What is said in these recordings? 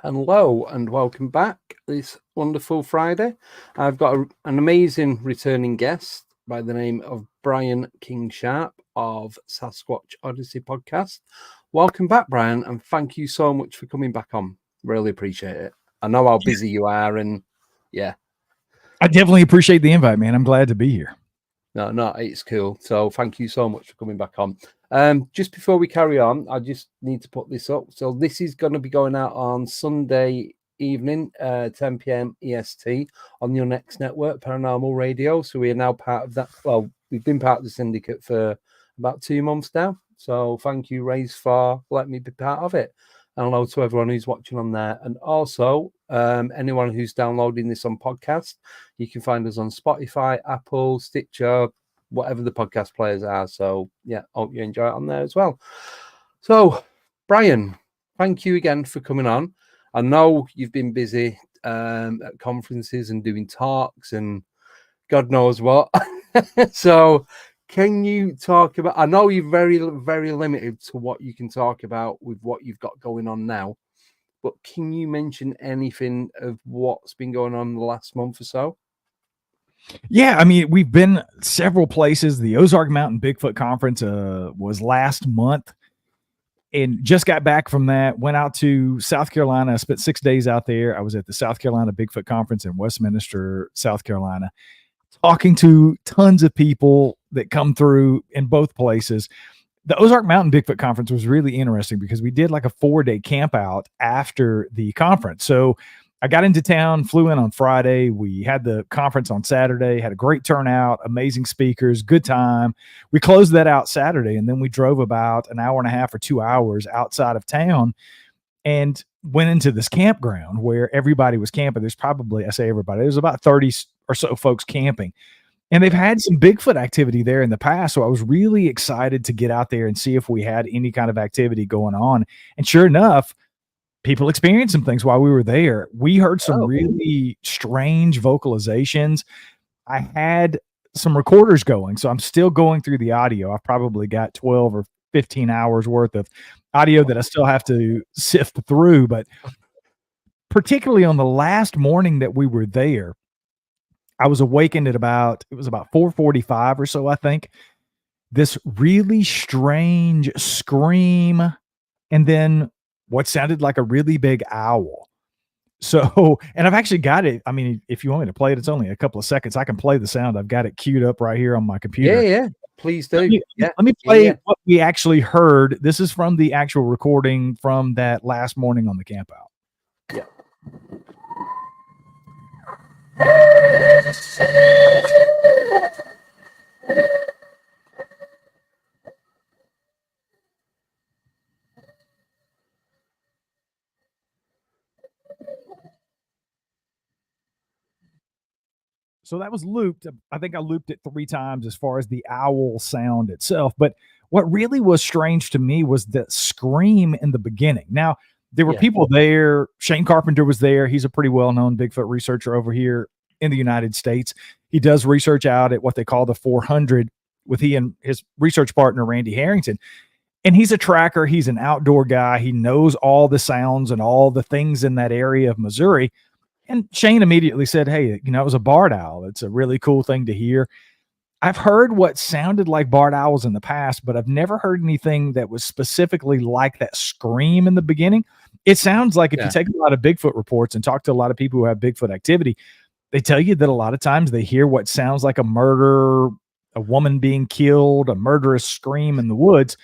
Hello and welcome back this wonderful Friday. I've got an amazing returning guest by the name of Brian King Sharp of Sasquatch Odyssey podcast. Welcome back, Brian, and thank you so much for coming back on. Really appreciate it. I know how busy you are, and yeah. I definitely appreciate the invite, man. I'm glad to be here. No, it's cool. So thank you so much for coming back on. Just before we carry on, I just need to put this up. So this is going to be going out on Sunday evening, 10 p.m. EST on your next network, Paranormal Radio. So we are now part of that. Well, we've been part of the syndicate for about 2 months now. So thank you, Raise, for letting me be part of it. And hello to everyone who's watching on there. And also, anyone who's downloading this on podcast, you can find us on Spotify, Apple, Stitcher, whatever the podcast players are. So, yeah, hope you enjoy it on there as well. So, Brian, thank you again for coming on. I know you've been busy at conferences and doing talks and God knows what. So, can you talk about, I know you're very, very limited to what you can talk about with what you've got going on now, but can you mention anything of what's been going on the last month or so? Yeah, I mean, we've been several places. The Ozark Mountain Bigfoot Conference was last month and just got back from that. Went out to South Carolina. I spent 6 days out there. I was at the South Carolina Bigfoot Conference in Westminster, South Carolina, talking to tons of people that come through in both places. The Ozark Mountain Bigfoot Conference was really interesting because we did like a 4-day camp out after the conference. So I got into town, flew in on Friday. We had the conference on Saturday, had a great turnout, amazing speakers, good time. We closed that out Saturday, and then we drove about an hour and a half or 2 hours outside of town and went into this campground where everybody was camping. There's probably, I say everybody, there's about 30 or so folks camping. And they've had some Bigfoot activity there in the past. So I was really excited to get out there and see if we had any kind of activity going on. And sure enough, people experienced some things while we were there. We heard some really strange vocalizations. I had some recorders going, so I'm still going through the audio. I've probably got 12 or 15 hours worth of audio that I still have to sift through. But particularly on the last morning that we were there, I was awakened at about 4:45 or so, I think. This really strange scream, and then what sounded like a really big owl. So, and I've actually got it. I mean, if you want me to play it, it's only a couple of seconds. I can play the sound. I've got it queued up right here on my computer. Yeah. Please do. Let me play what we actually heard. This is from the actual recording from that last morning on the camp out. Yeah. So that was looped. I think I looped it 3 times as far as the owl sound itself. But what really was strange to me was the scream in the beginning. Now, there were people there. Shane Carpenter was there. He's a pretty well-known Bigfoot researcher over here in the United States. He does research out at what they call the 400 with he and his research partner, Randy Harrington. And he's a tracker. He's an outdoor guy. He knows all the sounds and all the things in that area of Missouri. And Shane immediately said, hey, it was a barred owl. It's a really cool thing to hear. I've heard what sounded like barred owls in the past, but I've never heard anything that was specifically like that scream in the beginning. It sounds like if you take a lot of Bigfoot reports and talk to a lot of people who have Bigfoot activity, they tell you that a lot of times they hear what sounds like a murder, a woman being killed, a murderous scream in the woods.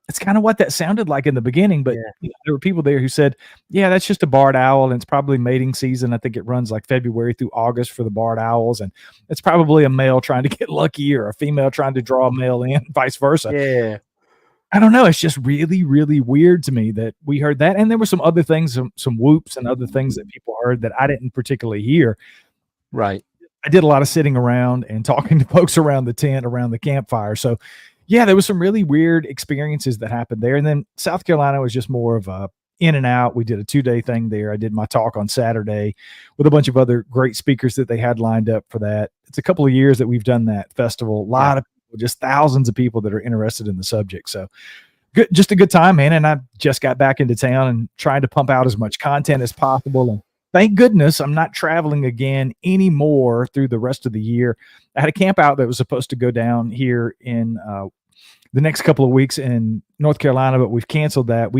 It's kind of what that sounded like in the beginning, but there were people there who said, yeah, that's just a barred owl, and it's probably mating season. I think it runs like February through August for the barred owls, and it's probably a male trying to get lucky or a female trying to draw a male in, vice versa. Yeah. I don't know. It's just really, really weird to me that we heard that. And there were some other things, some whoops and other things that people heard that I didn't particularly hear. Right. I did a lot of sitting around and talking to folks around the tent, around the campfire. So yeah, there was some really weird experiences that happened there. And then South Carolina was just more of a in and out. We did a 2-day thing there. I did my talk on Saturday with a bunch of other great speakers that they had lined up for that. It's a couple of years that we've done that festival. A lot of people, just thousands of people that are interested in the subject. So good, just a good time, man. And I just got back into town and trying to pump out as much content as possible. And thank goodness I'm not traveling again anymore through the rest of the year. I had a camp out that was supposed to go down here in the next couple of weeks in North Carolina, but we've canceled that.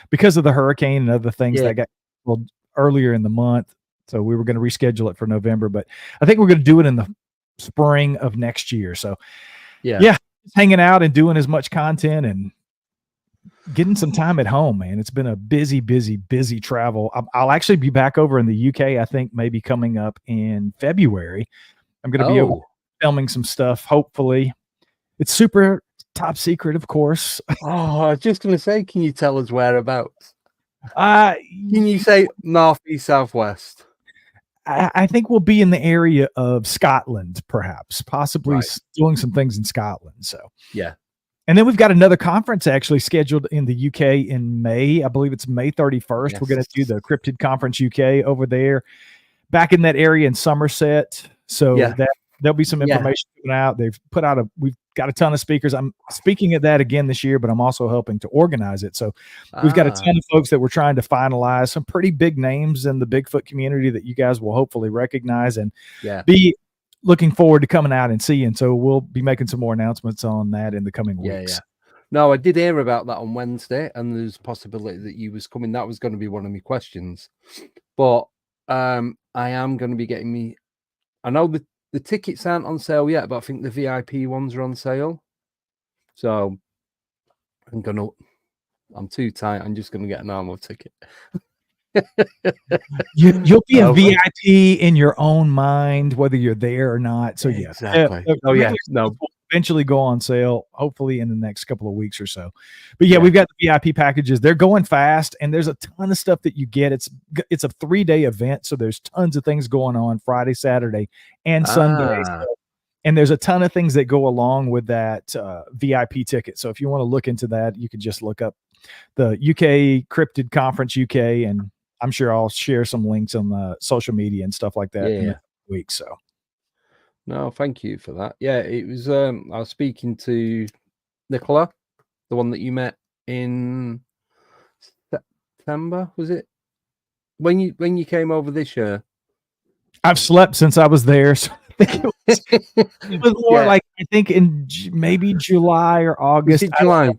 Because of the hurricane and other things that got canceled earlier in the month. So we were going to reschedule it for November, but I think we're going to do it in the spring of next year. So yeah, just hanging out and doing as much content and getting some time at home, man. It's been a busy travel. I'll actually be back over in the UK, I think maybe coming up in February. I'm going to be over filming some stuff. Hopefully it's super top secret, of course. Oh, I was just going to say, can you tell us whereabouts? Can you say north, east, southwest? I think we'll be in the area of Scotland, perhaps, possibly doing some things in Scotland. So yeah. And then we've got another conference actually scheduled in the UK in May. I believe it's May 31st. Yes. We're going to do the Cryptid Conference UK over there, back in that area in Somerset. So there'll be some information coming out. They've put out we've got a ton of speakers. I'm speaking at that again this year, but I'm also helping to organize it. So we've got a ton of folks that we're trying to finalize, some pretty big names in the Bigfoot community that you guys will hopefully recognize and be looking forward to coming out and seeing. So we'll be making some more announcements on that in the coming weeks. Yeah. No, I did hear about that on Wednesday, and there's a possibility that you was coming. That was going to be one of my questions, but I am going to be getting I know the tickets aren't on sale yet, but I think the VIP ones are on sale. So I'm too tight. I'm just gonna get a normal ticket. You'll be a VIP in your own mind, whether you're there or not. So yeah, exactly. Will eventually go on sale, hopefully in the next couple of weeks or so. But we've got the VIP packages. They're going fast, and there's a ton of stuff that you get. It's a 3-day event, so there's tons of things going on Friday, Saturday, and Sunday. And there's a ton of things that go along with that VIP ticket. So if you want to look into that, you can just look up the UK Cryptid Conference UK, and I'm sure I'll share some links on the social media and stuff like that in the week. So no, thank you for that. Yeah, it was I was speaking to Nicola, the one that you met in September, was it? When you came over this year? I've slept since I was there, so I think it was more like, I think in maybe July or August. July.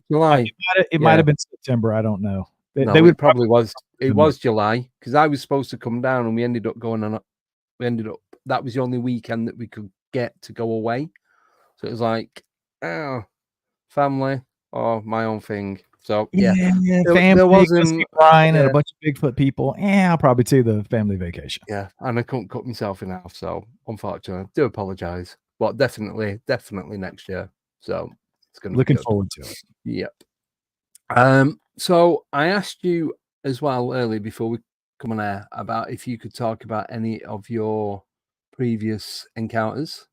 It might have been September. I don't know. It probably was. It was July, because I was supposed to come down, and we ended up going on. That was the only weekend that we could get to go away. So it was like, family or my own thing. So family. There wasn't Brian and a bunch of Bigfoot people. I'll probably do the family vacation. Yeah, and I couldn't cut myself in half, so unfortunately, I do apologize. But definitely next year. So it's gonna looking be good. Forward to it. Yep. So I asked you as well earlier before we come on air about if you could talk about any of your previous encounters.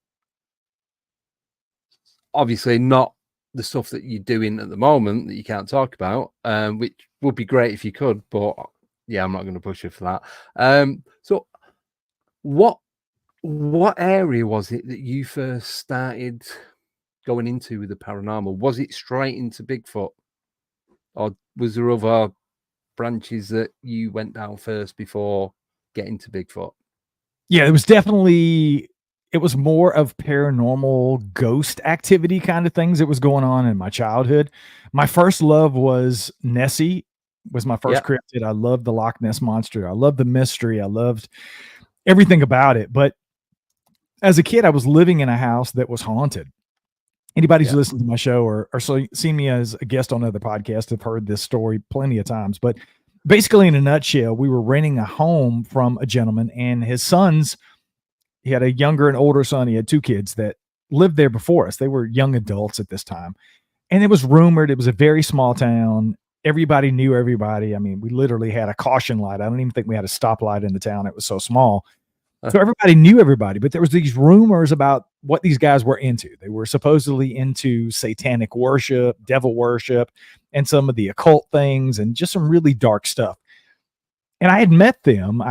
Obviously, not the stuff that you're doing at the moment that you can't talk about, which would be great if you could, but I'm not going to push you for that. So what area was it that you first started going into with the paranormal? Was it straight into Bigfoot, or was there other branches that you went down first before getting to Bigfoot? Yeah, it was more of paranormal ghost activity kind of things that was going on in my childhood. My first love was Nessie, was my first Yeah. cryptid. I loved the Loch Ness monster. I loved the mystery. I loved everything about it. But as a kid, I was living in a house that was haunted. Anybody who's Yeah. listened to my show or seen me as a guest on other podcasts have heard this story plenty of times. But basically, in a nutshell, we were renting a home from a gentleman and his sons. He had a younger and older son. He had two kids that lived there before us. They were young adults at this time. And it was rumored it was a very small town. Everybody knew everybody. I mean, we literally had a caution light. I don't even think we had a stoplight in the town. It was so small. So everybody knew everybody, but there was these rumors about what these guys were into. They were supposedly into satanic worship, devil worship, and some of the occult things and just some really dark stuff. And I had met them.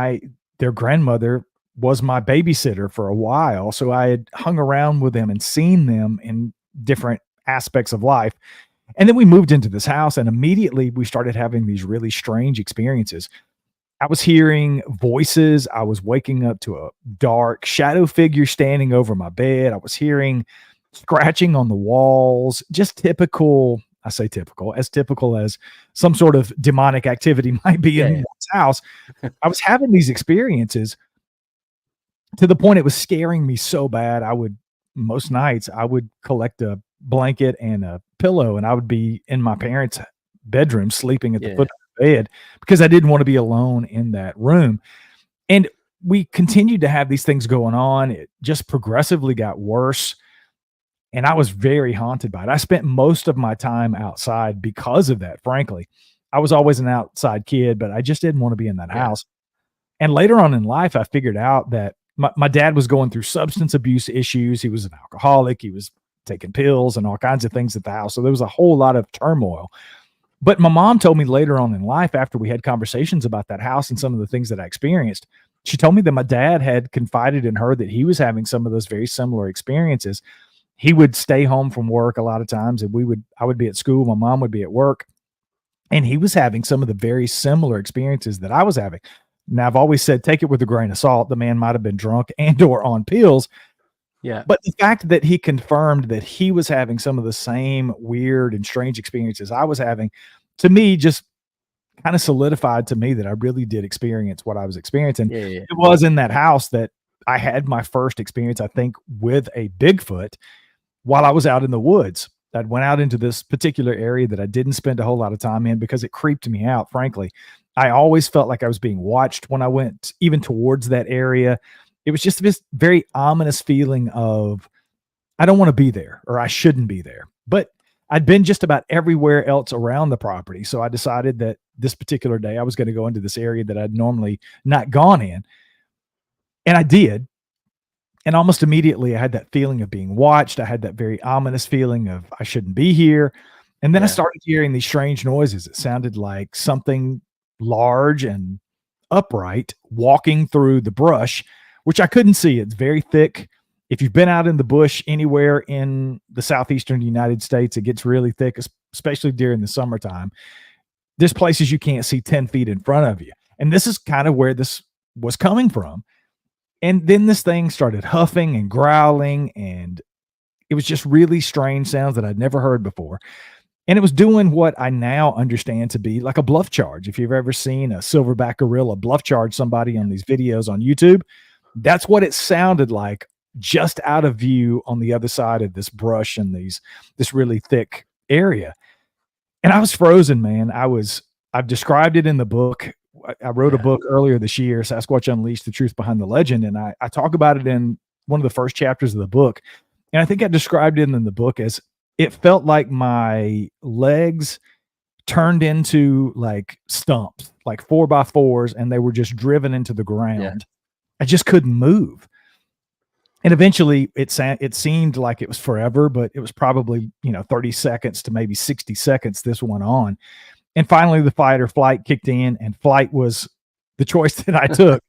Their grandmother was my babysitter for a while. So I had hung around with them and seen them in different aspects of life. And then we moved into this house and immediately we started having these really strange experiences. I was hearing voices. I was waking up to a dark shadow figure standing over my bed. I was hearing scratching on the walls, just typical. I say typical, as some sort of demonic activity might be in one's house. I was having these experiences to the point it was scaring me so bad. Most nights I would collect a blanket and a pillow and I would be in my parents' bedroom sleeping at the foot of the bed because I didn't want to be alone in that room. And we continued to have these things going on. It just progressively got worse. And I was very haunted by it. I spent most of my time outside because of that, frankly. I was always an outside kid, but I just didn't want to be in that house. And later on in life, I figured out that my dad was going through substance abuse issues. He was an alcoholic. He was taking pills and all kinds of things at the house. So there was a whole lot of turmoil. But my mom told me later on in life, after we had conversations about that house and some of the things that I experienced, she told me that my dad had confided in her that he was having some of those very similar experiences. He would stay home from work a lot of times and I would be at school. My mom would be at work and he was having some of the very similar experiences that I was having. Now, I've always said, take it with a grain of salt. The man might've been drunk and or on pills. Yeah. But the fact that he confirmed that he was having some of the same weird and strange experiences I was having, to me, just kind of solidified to me that I really did experience what I was experiencing. It was in that house that I had my first experience, I think, with a Bigfoot while I was out in the woods. I went out into this particular area that I didn't spend a whole lot of time in because it creeped me out, frankly. I always felt like I was being watched when I went even towards that area. It was just this very ominous feeling of, I don't want to be there or I shouldn't be there. But I'd been just about everywhere else around the property. So I decided that this particular day I was going to go into this area that I'd normally not gone in. And I did. And almost immediately I had that feeling of being watched. I had that very ominous feeling of I shouldn't be here. And then I started hearing these strange noises. It sounded like something large and upright walking through the brush, which I couldn't see. It's very thick. If you've been out in the bush anywhere in the southeastern United States, it gets really thick, especially during the summertime. There's places you can't see 10 feet in front of you. And this is kind of where this was coming from. And then this thing started huffing and growling, and it was just really strange sounds that I'd never heard before. And it was doing what I now understand to be like a bluff charge. If you've ever seen a silverback gorilla bluff charge somebody on these videos on YouTube, that's what it sounded like just out of view on the other side of this brush and this really thick area. And I was frozen, man. I've described it in the book. I wrote a book earlier this year, Sasquatch Unleashed: The Truth Behind the Legend. And I talk about it in one of the first chapters of the book. And I think I described it in the book as it felt like my legs turned into like stumps, like 4x4s, and they were just driven into the ground. I just couldn't move. And eventually it seemed like it was forever, but it was probably, 30 seconds to maybe 60 seconds this went on. And finally the fight or flight kicked in, and flight was the choice that I took.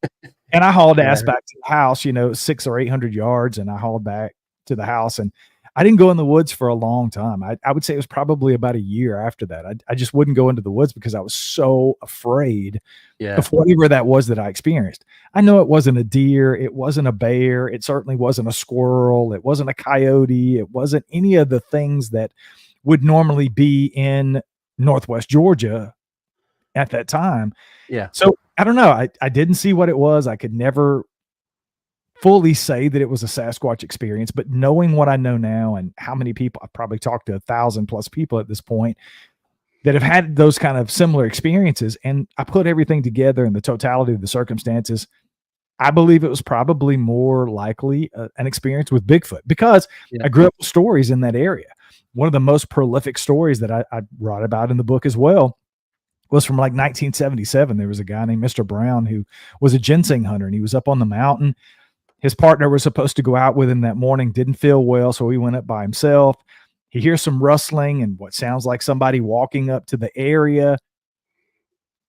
And I hauled ass back to the house, 600 or 800 yards. And I hauled back to the house, and I didn't go in the woods for a long time. I would say it was probably about a year after that. I just wouldn't go into the woods because I was so afraid of whatever that was that I experienced. I know it wasn't a deer. It wasn't a bear. It certainly wasn't a squirrel. It wasn't a coyote. It wasn't any of the things that would normally be in Northwest Georgia at that time. Yeah. So I don't know. I didn't see what it was. I could never fully say that it was a Sasquatch experience, but knowing what I know now and how many people, I've probably talked to 1,000+ people at this point that have had those kind of similar experiences. And I put everything together in the totality of the circumstances. I believe it was probably more likely an experience with Bigfoot because I grew up with stories in that area. One of the most prolific stories that I wrote about in the book as well was from like 1977. There was a guy named Mr. Brown who was a ginseng hunter, and he was up on the mountain. His partner was supposed to go out with him that morning, didn't feel well, so he went up by himself. He hears some rustling and what sounds like somebody walking up to the area,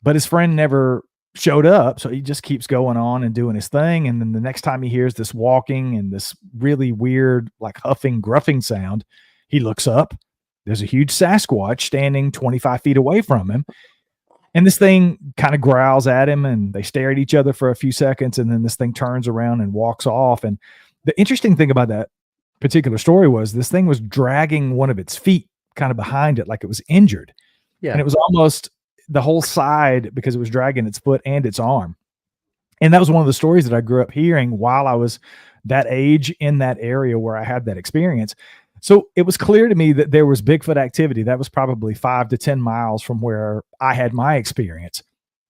but his friend never showed up, so he just keeps going on and doing his thing. And then the next time he hears this walking and this really weird, like huffing, gruffing sound, he looks up. There's a huge Sasquatch standing 25 feet away from him. And this thing kind of growls at him, and they stare at each other for a few seconds. And then this thing turns around and walks off. And the interesting thing about that particular story was this thing was dragging one of its feet kind of behind it, like it was injured. Yeah. And it was almost the whole side because it was dragging its foot and its arm. And that was one of the stories that I grew up hearing while I was that age in that area where I had that experience. So it was clear to me that there was Bigfoot activity. That was probably 5 to 10 miles from where I had my experience.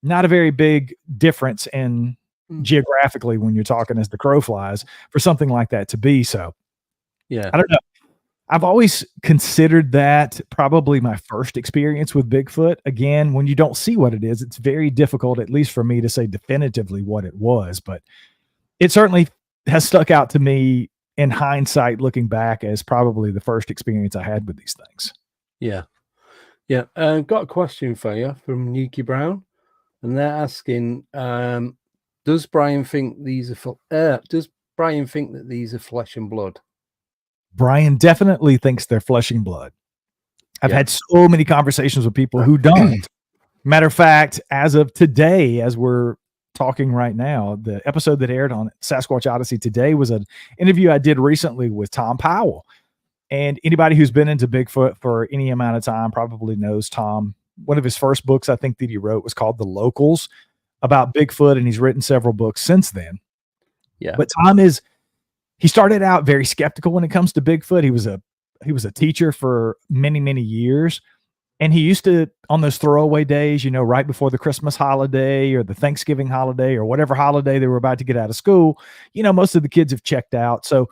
Not a very big difference in geographically when you're talking as the crow flies for something like that to be. So yeah, I don't know. I've always considered that probably my first experience with Bigfoot. Again, when you don't see what it is, it's very difficult, at least for me, to say definitively what it was, but it certainly has stuck out to me in hindsight, looking back, as probably the first experience I had with these things. Yeah. Yeah. Got a question for you from Nuki Brown, and they're asking, does Brian think these are that these are flesh and blood? Brian definitely thinks they're flesh and blood. I've had so many conversations with people who don't. Matter of fact, as of today, as we're talking right now, the episode that aired on Sasquatch Odyssey today was an interview I did recently with Tom Powell. And anybody who's been into Bigfoot for any amount of time probably knows Tom. One of his first books I think that he wrote was called The Locals, about Bigfoot, and he's written several books since then. Yeah. But Tom he started out very skeptical when it comes to Bigfoot. He was a teacher for many, many years. And he used to, on those throwaway days, right before the Christmas holiday or the Thanksgiving holiday or whatever holiday they were about to get out of school, most of the kids have checked out. So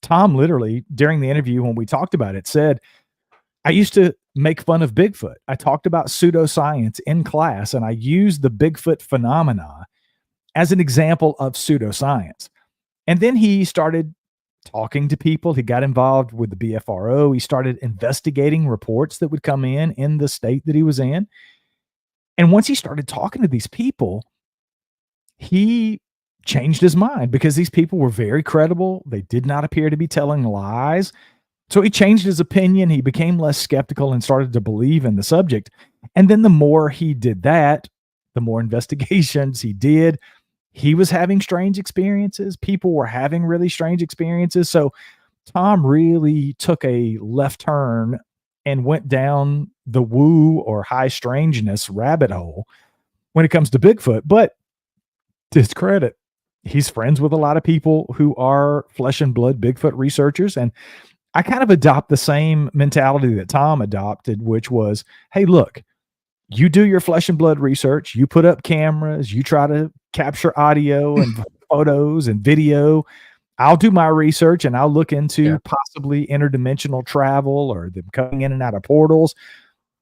Tom literally, during the interview when we talked about it, said, I used to make fun of Bigfoot. I talked about pseudoscience in class, and I used the Bigfoot phenomena as an example of pseudoscience. And then he started talking to people. He got involved with the BFRO. He started investigating reports that would come in the state that he was in. And once he started talking to these people, he changed his mind because these people were very credible. They did not appear to be telling lies. So he changed his opinion. He became less skeptical and started to believe in the subject. And then the more he did that, the more investigations he did. He was having strange experiences. People were having really strange experiences. So Tom really took a left turn and went down the woo or high strangeness rabbit hole when it comes to Bigfoot. But to his credit, he's friends with a lot of people who are flesh and blood Bigfoot researchers. And I kind of adopt the same mentality that Tom adopted, which was, hey, look, you do your flesh and blood research, you put up cameras, you try to capture audio and photos and video. I'll do my research and I'll look into possibly interdimensional travel or them coming in and out of portals.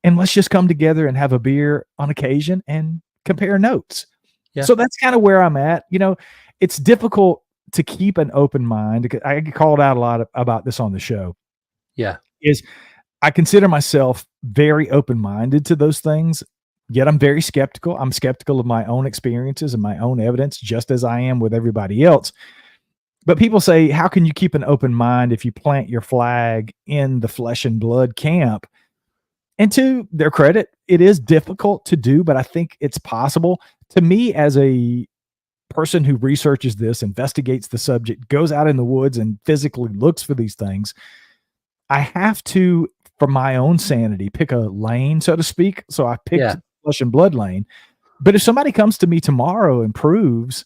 And let's just come together and have a beer on occasion and compare notes. Yeah. So that's kind of where I'm at. It's difficult to keep an open mind. I get called out a lot about this on the show. Yeah. I consider myself very open-minded to those things, yet I'm very skeptical. I'm skeptical of my own experiences and my own evidence, just as I am with everybody else. But people say, how can you keep an open mind if you plant your flag in the flesh and blood camp? And to their credit, it is difficult to do, but I think it's possible. To me, as a person who researches this, investigates the subject, goes out in the woods and physically looks for these things, I have to, for my own sanity, pick a lane, so to speak. So I picked flesh and blood lane. But if somebody comes to me tomorrow and proves,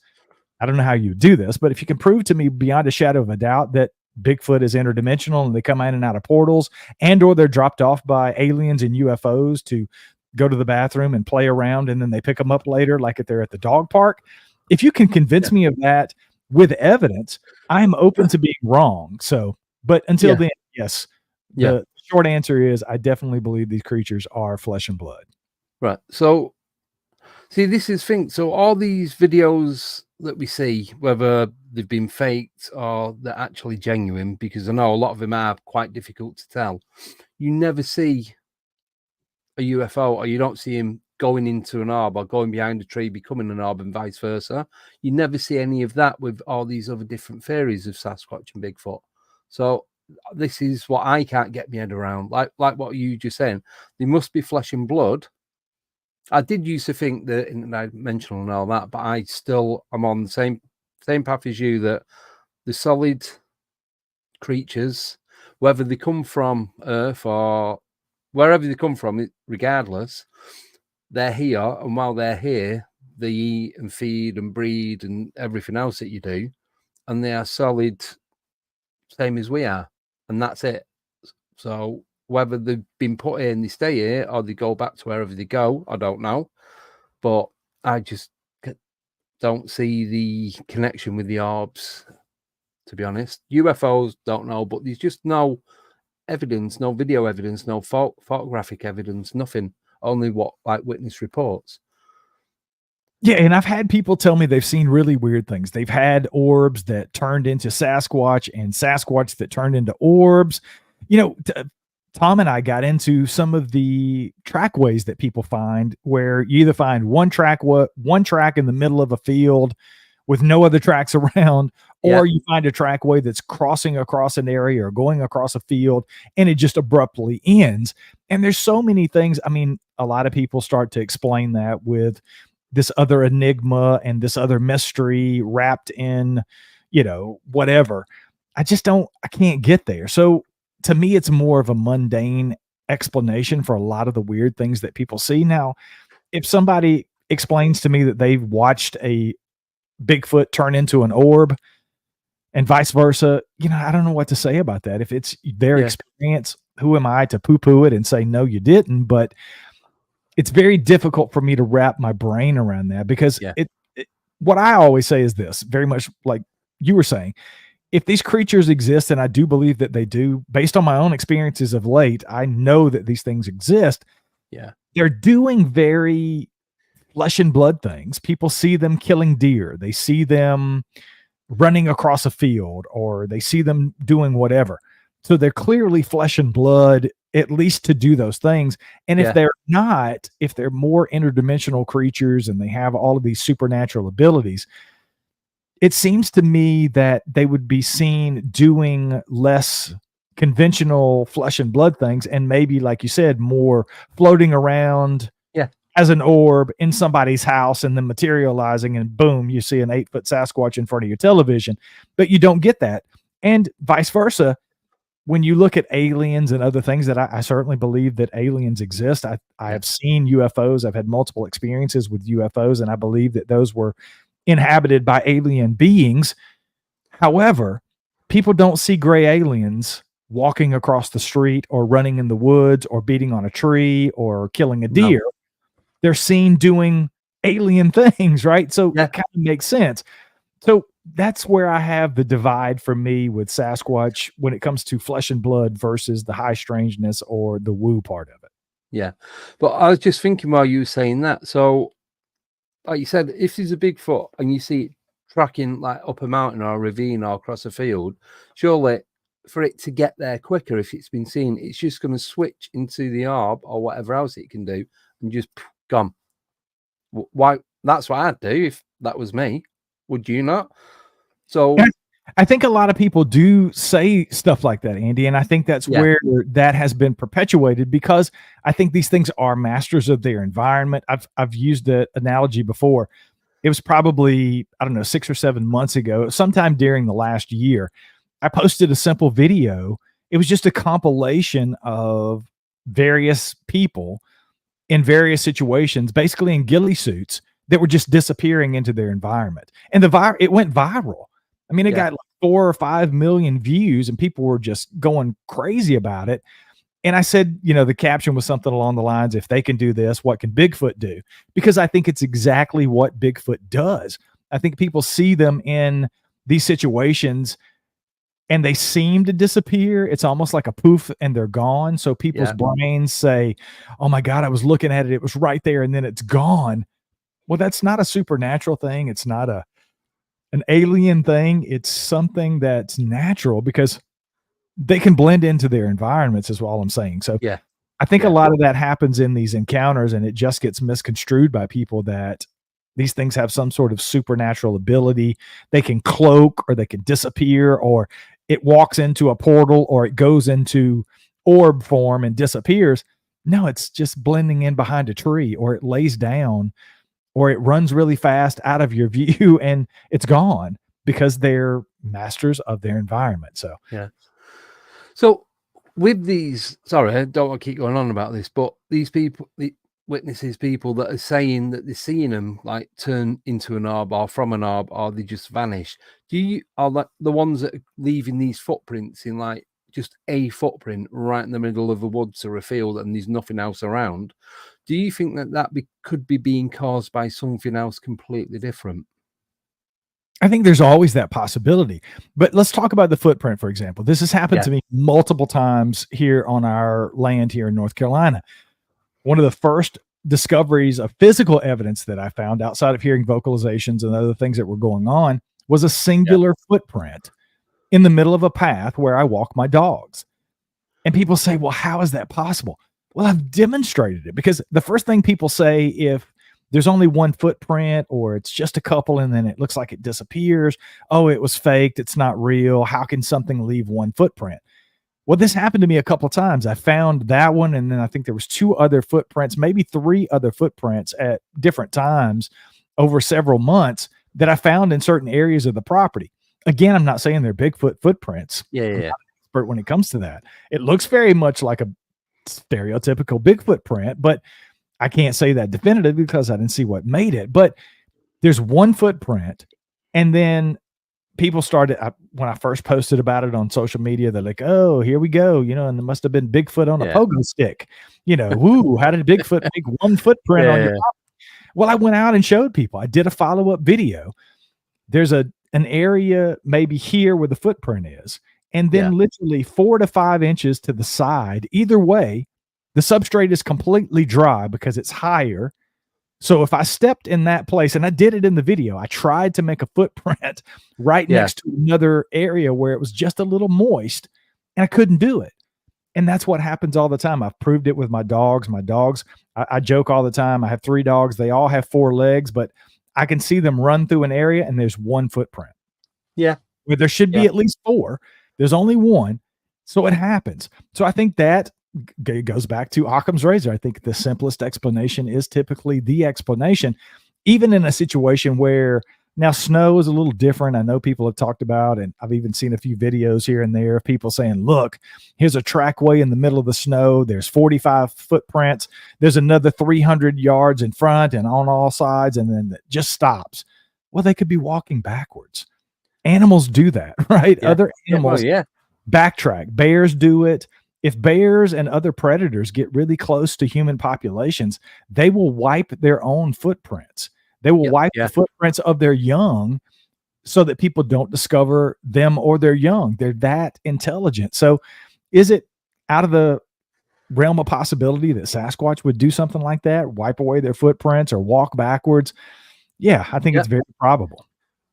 I don't know how you do this, but if you can prove to me beyond a shadow of a doubt that Bigfoot is interdimensional and they come in and out of portals, and or they're dropped off by aliens and UFOs to go to the bathroom and play around, and then they pick them up later, like if they're at the dog park. If you can convince me of that with evidence, I'm open to being wrong. So, but until then, yes, the short answer is I definitely believe these creatures are flesh and blood. Right. So, see, this is thing. So all these videos that we see, whether they've been faked or they're actually genuine, because I know a lot of them are quite difficult to tell. You never see a UFO, or you don't see him going into an orb or going behind a tree, becoming an orb, and vice versa. You never see any of that with all these other different theories of Sasquatch and Bigfoot. So this is what I can't get my head around. Like what you just saying, they must be flesh and blood. I did used to think that interdimensional and all that, but I still am on the same path as you, that the solid creatures, whether they come from Earth or wherever they come from, regardless, they're here, and while they're here, they eat and feed and breed and everything else that you do, and they are solid, same as we are, and that's it. So whether they've been put in, they stay here, or they go back to wherever they go, I don't know. But I just don't see the connection with the orbs, to be honest. UFOs, don't know, but there's just no evidence, no video evidence, no photographic evidence, nothing. Only what, like, witness reports. Yeah, and I've had people tell me they've seen really weird things. They've had orbs that turned into Sasquatch and Sasquatch that turned into orbs. You know, Tom and I got into some of the trackways that people find, where you either find one track in the middle of a field with no other tracks around, or you find a trackway that's crossing across an area or going across a field, and it just abruptly ends. And there's so many things. I mean, a lot of people start to explain that with this other enigma and this other mystery wrapped in, you know, whatever. I can't get there. So to me, it's more of a mundane explanation for a lot of the weird things that people see. Now, if somebody explains to me that they've watched a Bigfoot turn into an orb and vice versa, you know, I don't know what to say about that. If it's their experience, who am I to poo-poo it and say, no, you didn't? But it's very difficult for me to wrap my brain around that, because what I always say is this, very much like you were saying, if these creatures exist, and I do believe that they do, based on my own experiences of late, I know that these things exist. Yeah. They're doing very flesh and blood things. People see them killing deer. They see them running across a field, or they see them doing whatever. So they're clearly flesh and blood, at least to do those things. And if they're not, if they're more interdimensional creatures and they have all of these supernatural abilities, it seems to me that they would be seen doing less conventional flesh and blood things, and maybe, like you said, more floating around as an orb in somebody's house, and then materializing, and boom, you see an 8-foot Sasquatch in front of your television. But you don't get that. And vice versa. When you look at aliens and other things, that I certainly believe that aliens exist. I have seen UFOs. I've had multiple experiences with UFOs, and I believe that those were inhabited by alien beings. However, people don't see gray aliens walking across the street, or running in the woods, or beating on a tree, or killing a deer. No. They're seen doing alien things, right? So it kind of makes sense. So that's where I have the divide for me with Sasquatch when it comes to flesh and blood versus the high strangeness or the woo part of it. Yeah. But I was just thinking while you were saying that. So, like you said, if there's a Bigfoot and you see it tracking like up a mountain or a ravine or across a field, surely for it to get there quicker, if it's been seen, it's just going to switch into the orb or whatever else it can do and just gone. Why? That's what I'd do if that was me. Would you not? So I think a lot of people do say stuff like that, Andy, and I think that's Yeah. where that has been perpetuated because I think these things are masters of their environment. I've used the analogy before. It was probably, I don't know, 6 or 7 months ago, sometime during the last year. I posted a simple video. It was just a compilation of various people in various situations, basically in ghillie suits that were just disappearing into their environment. And it went viral. I mean, it got like 4 or 5 million views and people were just going crazy about it. And I said, the caption was something along the lines, if they can do this, what can Bigfoot do? Because I think it's exactly what Bigfoot does. I think people see them in these situations and they seem to disappear. It's almost like a poof and they're gone. So people's brains say, oh my God, I was looking at it. It was right there. And then it's gone. Well, that's not a supernatural thing. It's not an alien thing. It's something that's natural because they can blend into their environments is all I'm saying. So I think a lot of that happens in these encounters and it just gets misconstrued by people that these things have some sort of supernatural ability. They can cloak or they can disappear or it walks into a portal or it goes into orb form and disappears. No, it's just blending in behind a tree or it lays down or it runs really fast out of your view and it's gone because they're masters of their environment. So, So with these, sorry, I don't want to keep going on about this, but these people, the witnesses, people that are saying that they're seeing them like turn into an orb or from an orb or they just vanish. Are that the ones that are leaving these footprints in like just a footprint right in the middle of a woods or a field and there's nothing else around? Do you think that could be being caused by something else completely different? I think there's always that possibility. But let's talk about the footprint, for example. This has happened to me multiple times here on our land here in North Carolina. One of the first discoveries of physical evidence that I found outside of hearing vocalizations and other things that were going on was a singular footprint in the middle of a path where I walk my dogs. And people say, well, how is that possible? Well, I've demonstrated it because the first thing people say, if there's only one footprint or it's just a couple and then it looks like it disappears, oh, it was faked, it's not real, how can something leave one footprint? Well, this happened to me a couple of times. I found that one, and then I think there was 2 other footprints, maybe 3 other footprints at different times over several months that I found in certain areas of the property. Again, I'm not saying they're Bigfoot footprints. I'm not an expert when it comes to that. It looks very much like a stereotypical Bigfoot print, but I can't say that definitively because I didn't see what made it. But there's one footprint, and then people started when I first posted about it on social media, they're like, oh, here we go. And there must have been Bigfoot on a pogo stick, woo, how did Bigfoot make one footprint on your property? Well, I went out and showed people. I did a follow-up video. There's an area maybe here where the footprint is. And then literally 4 to 5 inches to the side, either way, the substrate is completely dry because it's higher. So if I stepped in that place, and I did it in the video, I tried to make a footprint right next to another area where it was just a little moist, and I couldn't do it. And that's what happens all the time. I've proved it with my dogs. I joke all the time. I have 3 dogs. They all have 4 legs, but I can see them run through an area and there's one footprint. Where there should be at least 4. There's only 1. So it happens. So I think that goes back to Occam's razor. I think the simplest explanation is typically the explanation, even in a situation where now snow is a little different. I know people have talked about, and I've even seen a few videos here and there of people saying, look, here's a trackway in the middle of the snow. There's 45 footprints. There's another 300 yards in front and on all sides. And then it just stops. Well, they could be walking backwards. Animals do that, right? Other animals backtrack. Bears do it. If bears and other predators get really close to human populations, they will wipe their own footprints. They will wipe the footprints of their young so that people don't discover them or their young. They're that intelligent. So is it out of the realm of possibility that Sasquatch would do something like that, wipe away their footprints or walk backwards? Yeah, I think it's very probable.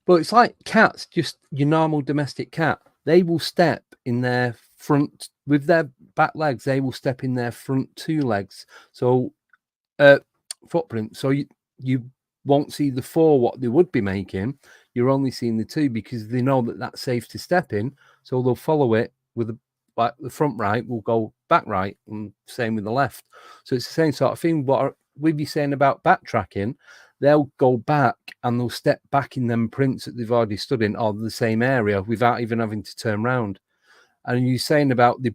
But it's like cats, just your normal domestic cat. They will step in their front with their back legs. They will step in their front 2 legs. So footprint. So you won't see the 4 what they would be making. you're only seeing the two because they know that that's safe to step in. So they'll follow it with the front right will go back right, and same with the left. So it's the same sort of thing. What we'd be saying about backtracking, they'll go back and they'll step back in them prints that they've already stood in or the same area without even having to turn around. And you're saying about the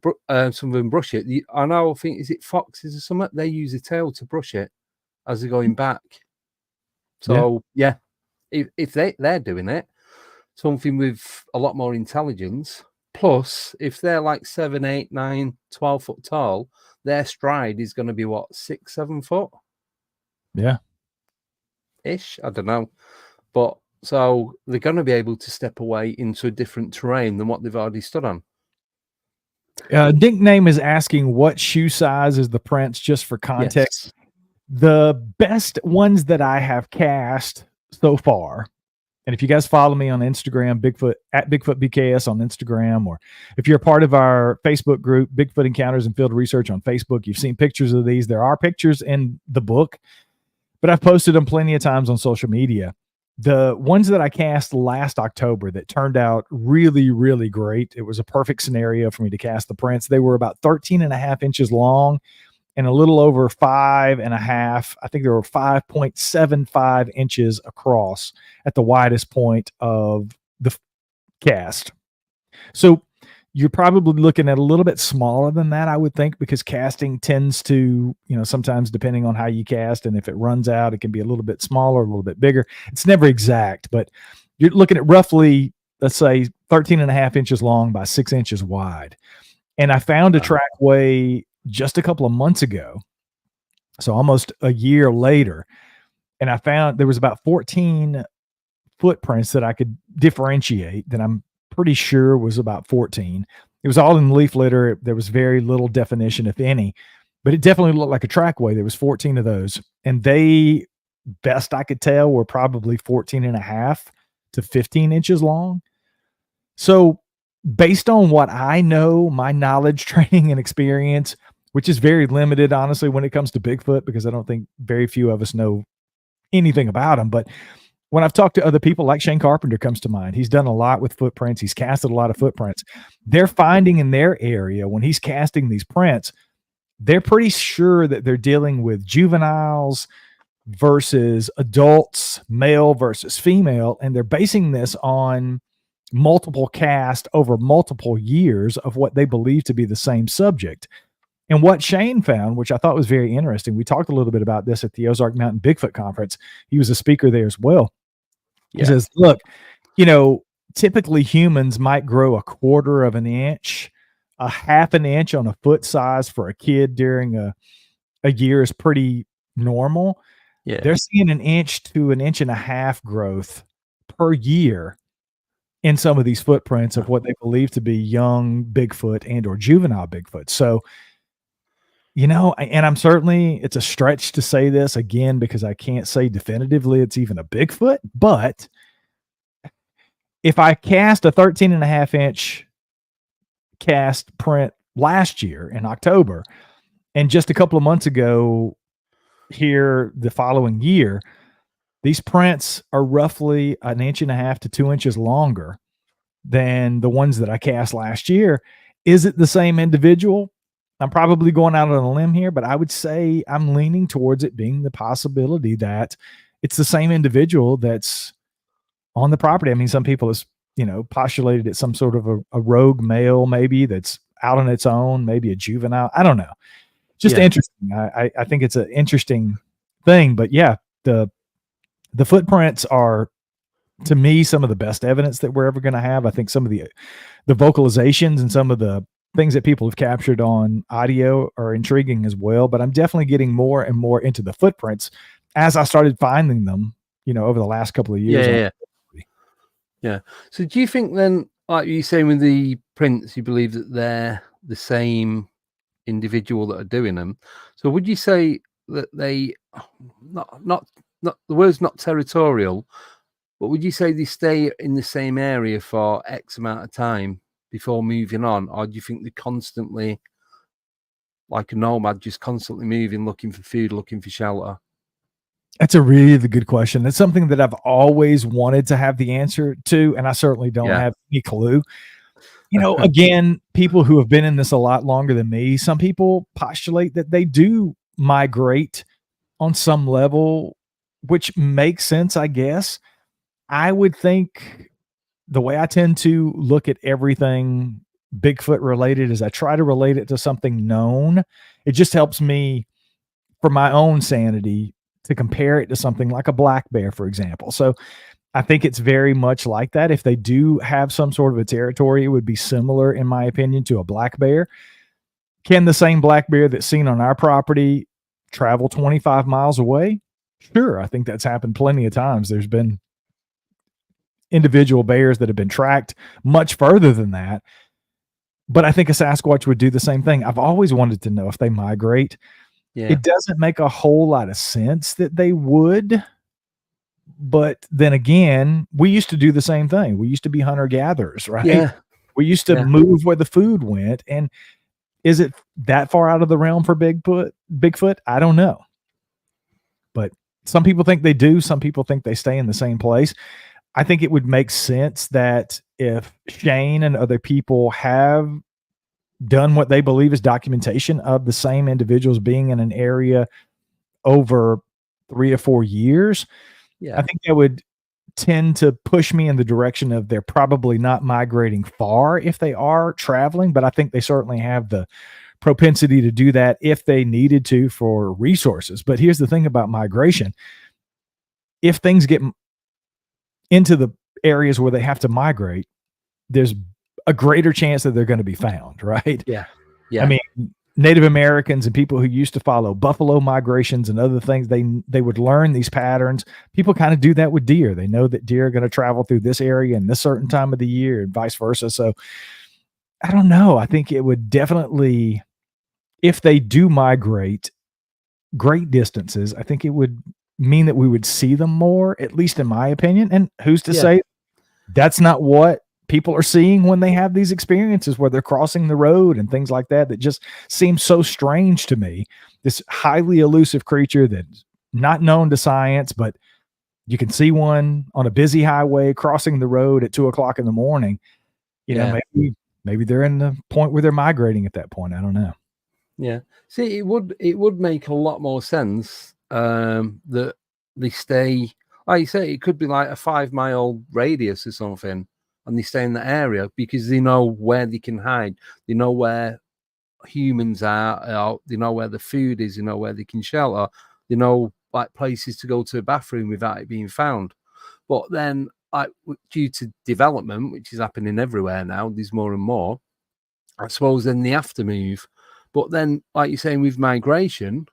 some of them brush it. I know, I think, is it foxes or something? They use a tail to brush it as they're going back. So yeah, if they're doing it, something with a lot more intelligence. Plus, if they're like 7, 8, 9, 12 foot tall, their stride is going to be what, 6, 7 foot? Yeah. Ish. I don't know. But so they're going to be able to step away into a different terrain than what they've already stood on. Nickname is asking what shoe size is the prints, just for context. Yes. The best ones that I have cast so far, and if you guys follow me on Instagram, Bigfoot at Bigfoot BKS on Instagram, or if you're a part of our Facebook group, Bigfoot Encounters and Field Research on Facebook, you've seen pictures of these. There are pictures in the book, but I've posted them plenty of times on social media. The ones that I cast last October that turned out really, really great. It was a perfect scenario for me to cast the prints. They were about 13.5 inches long and a little over 5.5. I think they were 5.75 inches across at the widest point of the cast. So you're probably looking at a little bit smaller than that, I would think, because casting tends to, sometimes depending on how you cast, and if it runs out, it can be a little bit smaller, a little bit bigger. It's never exact, but you're looking at roughly, let's say, 13.5 inches long by 6 inches wide. And I found a trackway just a couple of months ago, so almost a year later, and I found there was about 14 footprints that I could differentiate that I'm pretty sure was about 14. It was all in leaf litter. There was very little definition, if any, but it definitely looked like a trackway. There was 14 of those, and they, best I could tell, were probably 14.5 to 15 inches long. So based on what I know, my knowledge, training, and experience, which is very limited, honestly, when it comes to Bigfoot, because I don't think very few of us know anything about them. But when I've talked to other people, like Shane Carpenter comes to mind, he's done a lot with footprints. He's casted a lot of footprints. They're finding in their area, when he's casting these prints, they're pretty sure that they're dealing with juveniles versus adults, male versus female, and they're basing this on multiple cast over multiple years of what they believe to be the same subject. And what Shane found, which I thought was very interesting, we talked a little bit about this at the Ozark Mountain Bigfoot Conference. He was a speaker there as well. He says, look, typically humans might grow 1/4 of an inch, 1/2 an inch on a foot size for a kid during a year is pretty normal. Yeah. They're seeing 1 inch to 1.5 inches growth per year in some of these footprints of what they believe to be young Bigfoot and or juvenile Bigfoot. So, and I'm certainly, it's a stretch to say this again, because I can't say definitively it's even a Bigfoot, but if I cast a 13.5 inch cast print last year in October, and just a couple of months ago here the following year, these prints are roughly 1.5 inches to 2 inches longer than the ones that I cast last year. Is it the same individual? I'm probably going out on a limb here, but I would say I'm leaning towards it being the possibility that it's the same individual that's on the property. I mean, some people have, postulated it's some sort of a rogue male, maybe, that's out on its own, maybe a juvenile. I don't know. Just interesting. I think it's an interesting thing, but yeah, the footprints are, to me, some of the best evidence that we're ever going to have. I think some of the vocalizations and some of the things that people have captured on audio are intriguing as well, but I'm definitely getting more and more into the footprints as I started finding them, over the last couple of years. Yeah. So do you think then, like you're saying with the prints, you believe that they're the same individual that are doing them? So would you say that they, not the word's not territorial, but would you say they stay in the same area for X amount of time before moving on? Or do you think they're constantly, like a nomad, just constantly moving, looking for food, looking for shelter? That's a really good question. It's something that I've always wanted to have the answer to, and I certainly don't have any clue. Again, people who have been in this a lot longer than me, some people postulate that they do migrate on some level, which makes sense, I guess. I would think the way I tend to look at everything Bigfoot related is I try to relate it to something known. It just helps me for my own sanity to compare it to something like a black bear, for example. So I think it's very much like that. If they do have some sort of a territory, it would be similar, in my opinion, to a black bear. Can the same black bear that's seen on our property travel 25 miles away? Sure. I think that's happened plenty of times. There's been individual bears that have been tracked much further than that. But I think a Sasquatch would do the same thing. I've always wanted to know if they migrate. Yeah. It doesn't make a whole lot of sense that they would. But then again, we used to do the same thing. We used to be hunter-gatherers, right? Yeah. We used to move where the food went. And is it that far out of the realm for Bigfoot? I don't know. But some people think they do. Some people think they stay in the same place. I think it would make sense that if Shane and other people have done what they believe is documentation of the same individuals being in an area over 3 or 4 years, I think that would tend to push me in the direction of they're probably not migrating far if they are traveling, but I think they certainly have the propensity to do that if they needed to for resources. But here's the thing about migration. If things get into the areas where they have to migrate, there's a greater chance that they're going to be found, right? Yeah. I mean, Native Americans and people who used to follow buffalo migrations and other things, they would learn these patterns. People kind of do that with deer. They know that deer are going to travel through this area in this certain time of the year and vice versa. So I don't know. I think it would definitely, if they do migrate great distances, I think it would mean that we would see them more, at least in my opinion. And who's to say that's not what people are seeing when they have these experiences where they're crossing the road and things like that just seems so strange to me. This highly elusive creature that's not known to science, but you can see one on a busy highway crossing the road at 2:00 in the morning. Maybe they're in the point where they're migrating at that point. I don't know. Yeah. See, it would make a lot more sense that they stay, like you say, it could be like a 5-mile radius or something, and they stay in that area because they know where they can hide. They know where humans are, they know where the food is, they know where they can shelter, they know like places to go to a bathroom without it being found. But then, like, due to development, which is happening everywhere now, there's more and more, I suppose then they have to move. But then, like you're saying, with migration,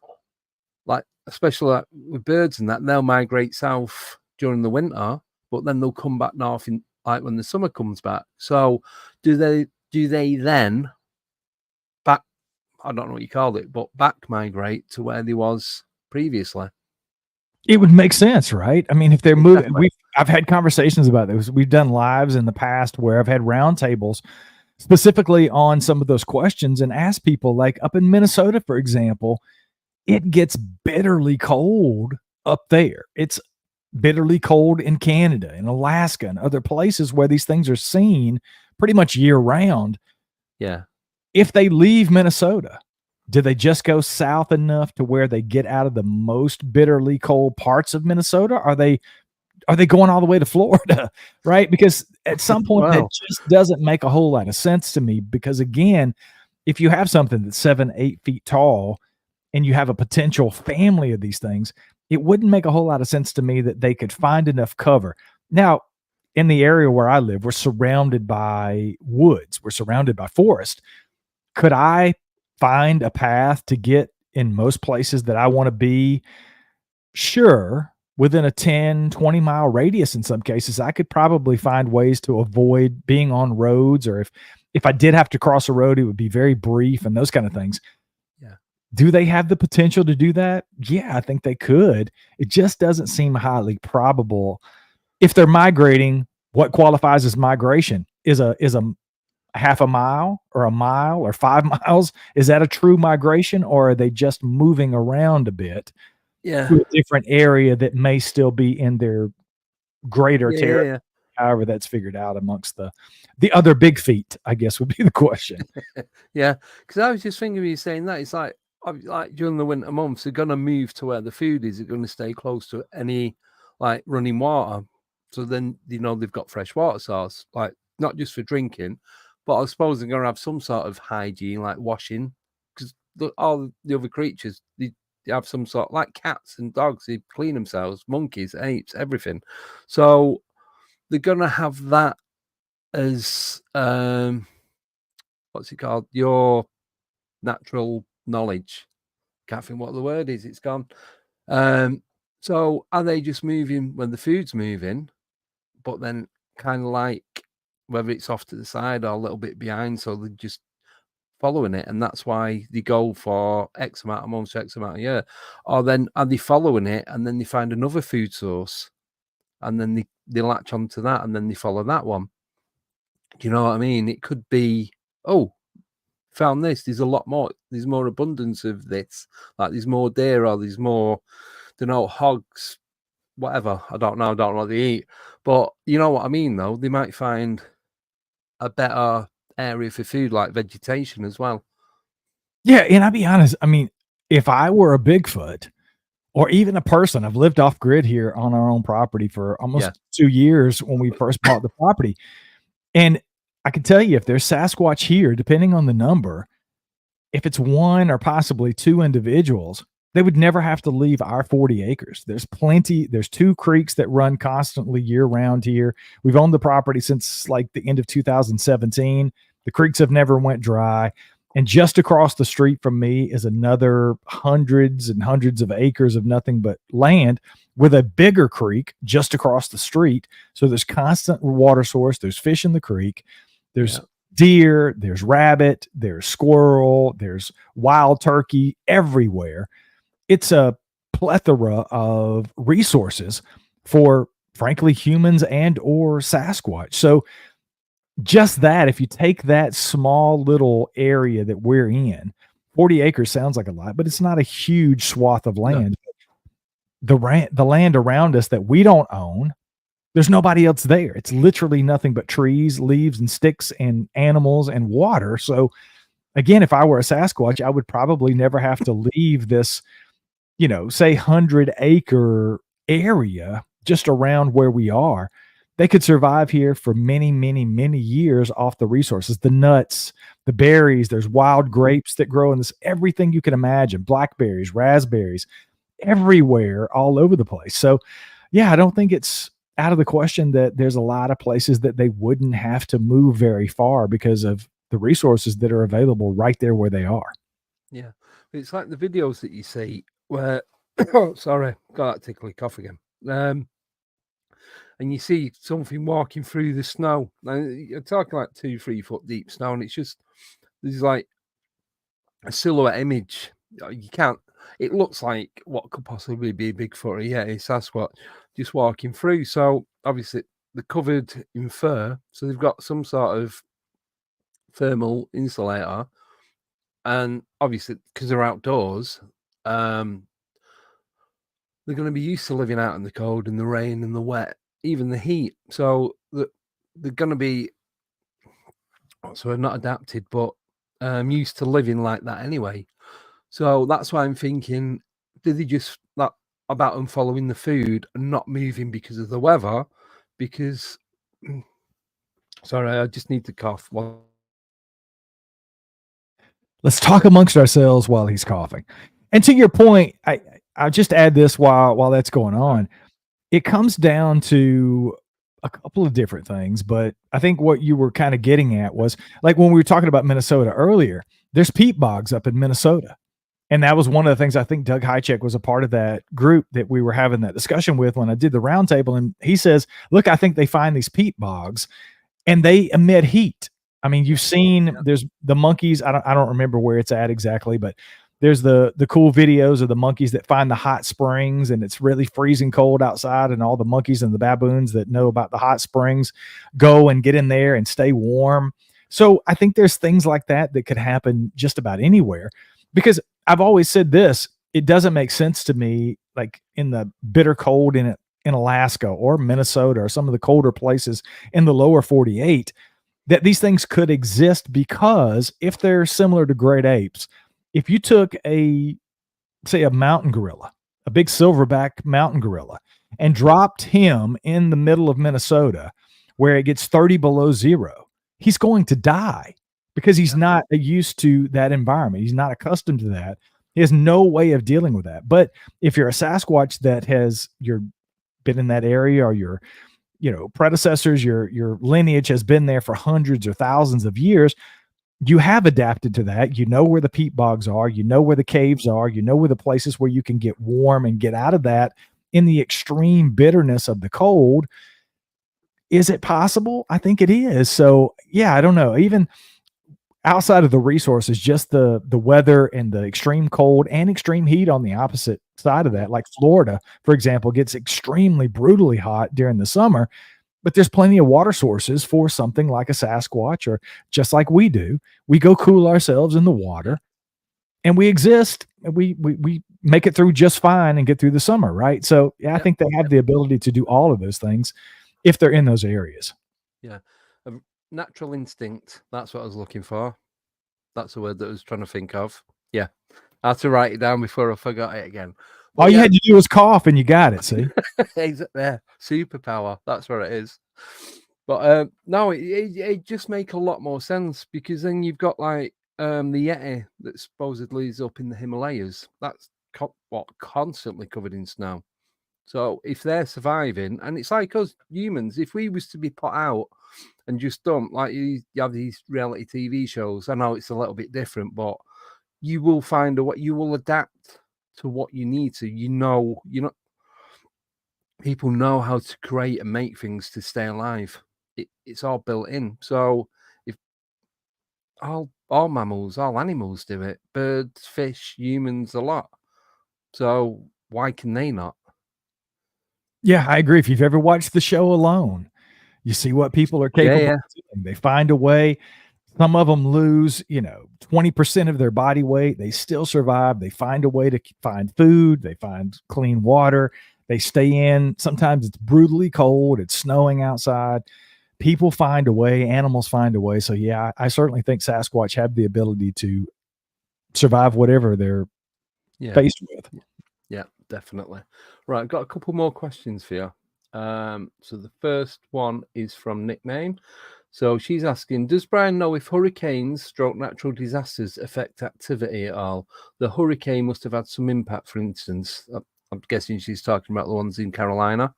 like especially like with birds and that, they'll migrate south during the winter, but then they'll come back north in like when the summer comes back. So do they then back, I don't know what you call it, but back migrate to where they was previously? It would make sense, right? I mean, if they're moving, I've had conversations about this. We've done lives in the past where I've had roundtables specifically on some of those questions and asked people, like up in Minnesota, for example, it gets bitterly cold up there. It's bitterly cold in Canada, in Alaska, and other places where these things are seen pretty much year round. Yeah. If they leave Minnesota, do they just go south enough to where they get out of the most bitterly cold parts of Minnesota? Are they going all the way to Florida? Right? Because at some point that just doesn't make a whole lot of sense to me, because again, if you have something that's 7-8 feet tall and you have a potential family of these things, it wouldn't make a whole lot of sense to me that they could find enough cover. Now, in the area where I live, we're surrounded by woods. We're surrounded by forest. Could I find a path to get in most places that I want to be? Sure. Within a 10-20 mile radius, in some cases, I could probably find ways to avoid being on roads, or if I did have to cross a road, it would be very brief and those kind of things. Yeah. Do they have the potential to do that? Yeah, I think they could. It just doesn't seem highly probable. If they're migrating, what qualifies as migration? Is a half a mile or a mile or 5 miles? Is that a true migration, or are they just moving around a bit? Yeah. to a different area that may still be in their greater Yeah, territory. yeah, However, that's figured out amongst the other big feet, I guess would be the question. yeah. Because I was just thinking of you saying that it's like during the winter months, they're gonna move to where the food is. They're gonna stay close to any like running water. So then they've got fresh water source, like not just for drinking, but I suppose they're gonna have some sort of hygiene, like washing, because all the other creatures they have some sort, like cats and dogs, they clean themselves, monkeys, apes, everything. So they're gonna have that as what's it called? Your natural knowledge. Can't think what the word is. It's gone. So are they just moving when the food's moving, but then kind of like whether it's off to the side or a little bit behind, so they're just following it, and that's why they go for X amount of months, X amount of year, or then are they following it and then they find another food source, and then they latch onto that, and then they follow that one. Do you know what I mean? It could be, oh, found this. There's a lot more. There's more abundance of this. Like there's more deer, or there's more, hogs, whatever. I don't know. I don't know what they eat. But you know what I mean, though. They might find a better area for food, like vegetation as well. Yeah, and I'll be honest, I mean, if I were a Bigfoot or even a person, I've lived off grid here on our own property for almost 2 years when we first bought the property. And I can tell you, if there's Sasquatch here, depending on the number, if it's one or possibly two individuals, they would never have to leave our 40 acres. There's plenty. There's 2 creeks that run constantly year round here. We've owned the property since like the end of 2017. The creeks have never went dry. And just across the street from me is another hundreds and hundreds of acres of nothing but land with a bigger creek just across the street. So there's constant water source. There's fish in the creek. There's deer, there's rabbit, there's squirrel, there's wild turkey everywhere. It's a plethora of resources for, frankly, humans and or Sasquatch. So just that, if you take that small little area that we're in, 40 acres sounds like a lot, but it's not a huge swath of land. No. The land around us that we don't own, there's nobody else there. It's literally nothing but trees, leaves, and sticks, and animals and water. So again, if I were a Sasquatch, I would probably never have to leave this, say 100-acre area just around where we are. They could survive here for many, many, many years off the resources, the nuts, the berries. There's wild grapes that grow in this, everything you can imagine, blackberries, raspberries, everywhere, all over the place. So yeah, I don't think it's out of the question that there's a lot of places that they wouldn't have to move very far because of the resources that are available right there where they are. Yeah. It's like the videos that you see where, sorry, got that tickly cough again. And you see something walking through the snow. And you're talking like 2-3 foot deep snow, and it's just, there's like a silhouette image. You can't, it looks like what could possibly be Bigfoot. Yeah, it's Sasquatch just walking through. So obviously they're covered in fur, so they've got some sort of thermal insulator, and obviously because they're outdoors, they're going to be used to living out in the cold and the rain and the wet, even the heat. So they're going to be, so not adapted, but used to living like that anyway. So that's why I'm thinking, did they just that about them following the food and not moving because of the weather? Because sorry, I just need to cough. Let's talk amongst ourselves while he's coughing. And to your point, I'll just add this while that's going on. It comes down to a couple of different things, but I think what you were kind of getting at was like when we were talking about Minnesota earlier, there's peat bogs up in Minnesota. And that was one of the things I think Doug Hychek was a part of that group that we were having that discussion with when I did the roundtable. And he says, look, I think they find these peat bogs and they emit heat. I mean, you've seen there's the monkeys. I don't remember where it's at exactly, but there's the cool videos of the monkeys that find the hot springs and it's really freezing cold outside. And all the monkeys and the baboons that know about the hot springs go and get in there and stay warm. So I think there's things like that that could happen just about anywhere, because I've always said this, it doesn't make sense to me. like in the bitter cold in Alaska or Minnesota or some of the colder places in the lower 48, that these things could exist because if they're similar to great apes, if you took say a mountain gorilla, a big silverback mountain gorilla, and dropped him in the middle of Minnesota where it gets 30 below zero, he's going to die because he's not used to that environment. He's not accustomed to that. He has no way of dealing with that. But if you're a Sasquatch that has been in that area, or your predecessors, your lineage has been there for hundreds or thousands of years, you have adapted to that. You know where the peat bogs are, you know where the caves are, you know where the places where you can get warm and get out of that in the extreme bitterness of the cold. Is it possible? I think it is. So yeah, I don't know. Even outside of the resources, just the weather and the extreme cold and extreme heat on the opposite side of that, like Florida, for example, gets extremely brutally hot during the summer, but there's plenty of water sources for something like a Sasquatch, or just like we do. We go cool ourselves in the water and we exist. We make it through just fine and get through the summer, right? So yeah, I think they have the ability to do all of those things if they're in those areas. Yeah. Natural instinct. That's what I was looking for. That's the word that I was trying to think of. Yeah. I had to write it down before I forgot it again. But all you had to do was cough and you got it. See? There. Superpower. That's what it is. But no, it just make a lot more sense, because then you've got like the Yeti that supposedly is up in the Himalayas. That's constantly covered in snow. So if they're surviving, and it's like us humans, if we was to be put out and just dumped, like you have these reality TV shows, I know it's a little bit different, but you will find a way, you will adapt to what you need to. People know how to create and make things to stay alive. It's all built in. So if all mammals, all animals do it, birds, fish, humans, a lot. So why can they not? Yeah, I agree. If you've ever watched the show Alone, you see what people are capable of doing. They find a way. Some of them lose, 20% of their body weight. They still survive. They find a way to find food. They find clean water. They stay in. Sometimes it's brutally cold. It's snowing outside. People find a way. Animals find a way. So yeah, I certainly think Sasquatch have the ability to survive whatever they're faced with. Yeah, definitely. Right, I've got a couple more questions for you. So the first one is from Nickname. So she's asking, does Brian know if hurricanes / natural disasters affect activity at all? The hurricane must have had some impact, for instance. I'm guessing she's talking about the ones in Carolina.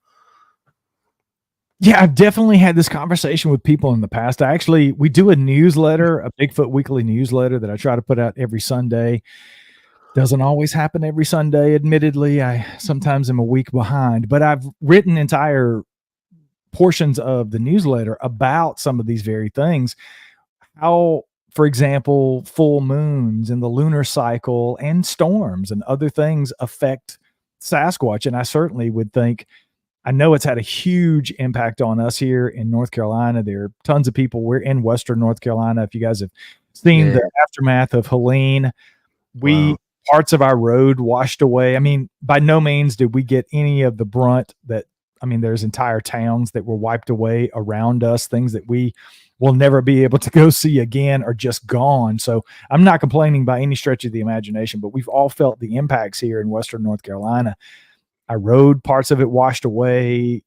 Yeah, I've definitely had this conversation with people in the past. We do a newsletter, a Bigfoot weekly newsletter that I try to put out every Sunday. Doesn't always happen every Sunday, admittedly. I sometimes am a week behind, but I've written entire portions of the newsletter about some of these very things. How, for example, full moons and the lunar cycle and storms and other things affect Sasquatch. And I certainly would think, I know it's had a huge impact on us here in North Carolina. There are tons of people. We're in Western North Carolina. If you guys have seen the aftermath of Helene, parts of our road washed away. I mean, by no means did we get any of the brunt there's entire towns that were wiped away around us. Things that we will never be able to go see again are just gone. So I'm not complaining by any stretch of the imagination, but we've all felt the impacts here in Western North Carolina. Our road, parts of it washed away.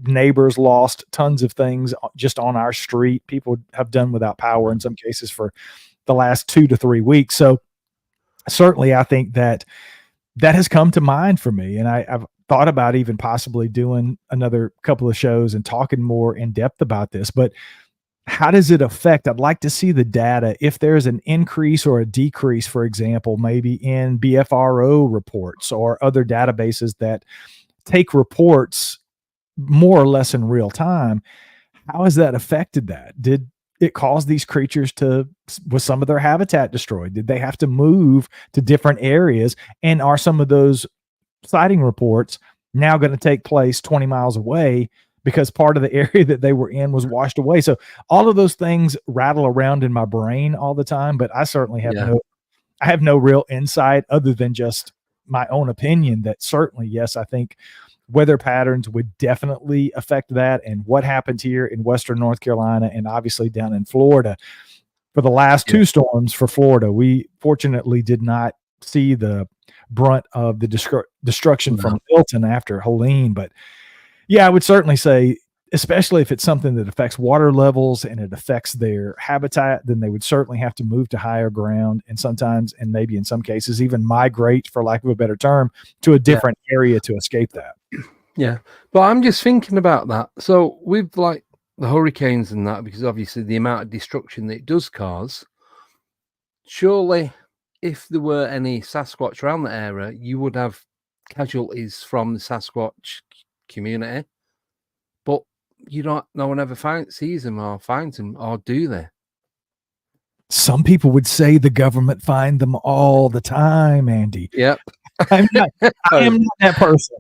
Neighbors lost tons of things just on our street. People have done without power in some cases for the last 2 to 3 weeks. So certainly I think that has come to mind for me. And I've thought about even possibly doing another couple of shows and talking more in depth about this. But how does it affect? I'd like to see the data. If there's an increase or a decrease, for example, maybe in BFRO reports or other databases that take reports more or less in real time, how has that affected that? Did it cause these creatures was some of their habitat destroyed? Did they have to move to different areas? And are some of those sighting reports now going to take place 20 miles away because part of the area that they were in was washed away? So all of those things rattle around in my brain all the time, but I certainly have I have no real insight other than just my own opinion that certainly, yes, I think weather patterns would definitely affect that. And what happened here in Western North Carolina and obviously down in Florida for the last two storms for Florida, we fortunately did not see the brunt of the destruction from Milton after Helene. But yeah, I would certainly say, especially if it's something that affects water levels and it affects their habitat, then they would certainly have to move to higher ground, and sometimes, and maybe in some cases, even migrate, for lack of a better term, to a different area to escape that. Yeah. But I'm just thinking about that. So with like the hurricanes and that, because obviously the amount of destruction that it does cause, surely if there were any Sasquatch around the area, you would have casualties from the Sasquatch community. But no one ever sees them or finds them, or do they? Some people would say the government find them all the time, Andy. Yep. I am not that person.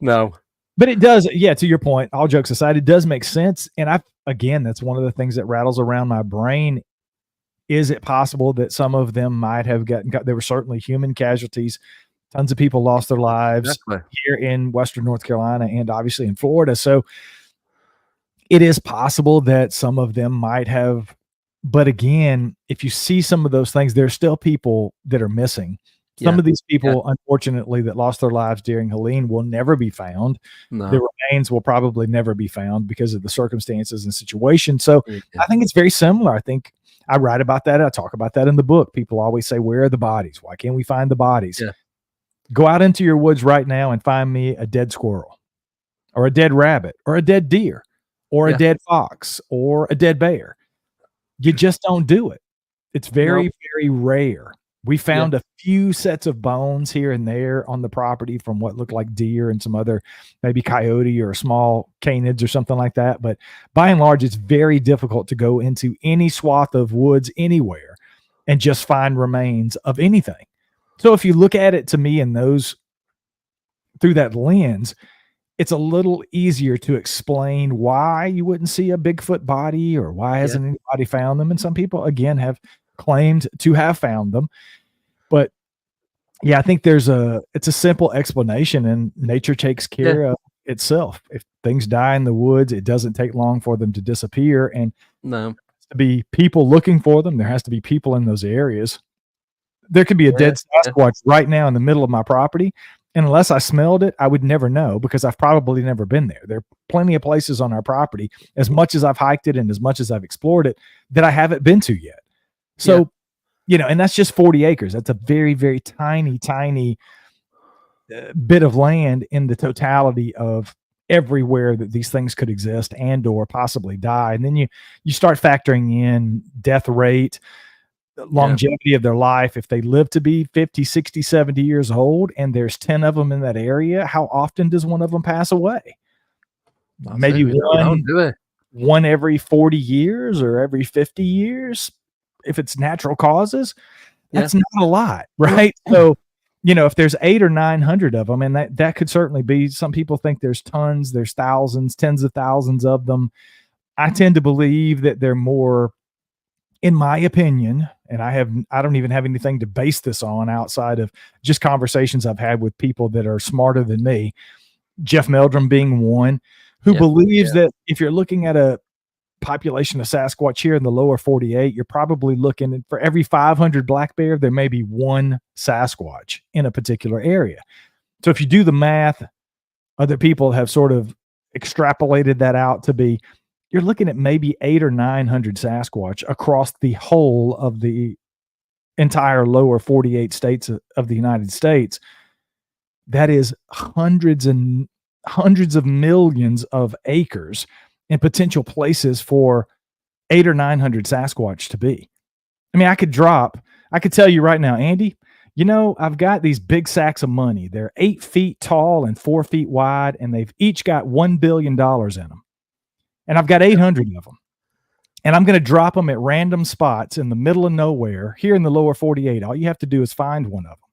No. But it does, yeah, to your point, all jokes aside, it does make sense. And again, that's one of the things that rattles around my brain. Is it possible that some of them might have there were certainly human casualties. Tons of people lost their lives here in Western North Carolina and obviously in Florida. So it is possible that some of them might have. But again, if you see some of those things, there's still people that are missing. Some of these people, unfortunately, that lost their lives during Helene will never be found. No. The remains will probably never be found because of the circumstances and situation. So I think it's very similar. I think I write about that. I talk about that in the book. People always say, where are the bodies? Why can't we find the bodies? Yeah. Go out into your woods right now and find me a dead squirrel or a dead rabbit or a dead deer or a dead fox or a dead bear. You just don't do it. It's very, very rare. We found a few sets of bones here and there on the property from what looked like deer and some other maybe coyote or small canids or something like that. But by and large, it's very difficult to go into any swath of woods anywhere and just find remains of anything. So if you look at it to me in through that lens, it's a little easier to explain why you wouldn't see a Bigfoot body or why hasn't anybody found them. And some people, again, have claimed to have found them. But yeah, I think it's a simple explanation, and nature takes care of itself. If things die in the woods, it doesn't take long for them to disappear. And there has to be people looking for them. There has to be people in those areas. There could be a dead Sasquatch right now in the middle of my property. And unless I smelled it, I would never know because I've probably never been there. There are plenty of places on our property, as much as I've hiked it and as much as I've explored it, that I haven't been to yet. So, and that's just 40 acres. That's a very, very tiny, tiny bit of land in the totality of everywhere that these things could exist and or possibly die. And then you start factoring in death rate, longevity of their life. If they live to be 50, 60, 70 years old and there's 10 of them in that area, how often does one of them pass away? Maybe one every 40 years or every 50 years. If it's natural causes, that's not a lot, right? So, if there's 800 or 900 of them, and that could certainly be, some people think there's tons, there's thousands, tens of thousands of them. I tend to believe that they're more, in my opinion, and I don't even have anything to base this on outside of just conversations I've had with people that are smarter than me. Jeff Meldrum being one, who believes that if you're looking at a population of Sasquatch here in the lower 48, you're probably looking for every 500 black bear, there may be one Sasquatch in a particular area. So if you do the math, other people have sort of extrapolated that out to be, you're looking at maybe 800 or 900 Sasquatch across the whole of the entire lower 48 states of the United States. That is hundreds and hundreds of millions of acres and potential places for 800 or 900 Sasquatch to be. I mean, I could tell you right now, Andy, I've got these big sacks of money. They're 8 feet tall and 4 feet wide, and they've each got $1 billion in them. And I've got 800 of them. And I'm going to drop them at random spots in the middle of nowhere here in the lower 48. All you have to do is find one of them.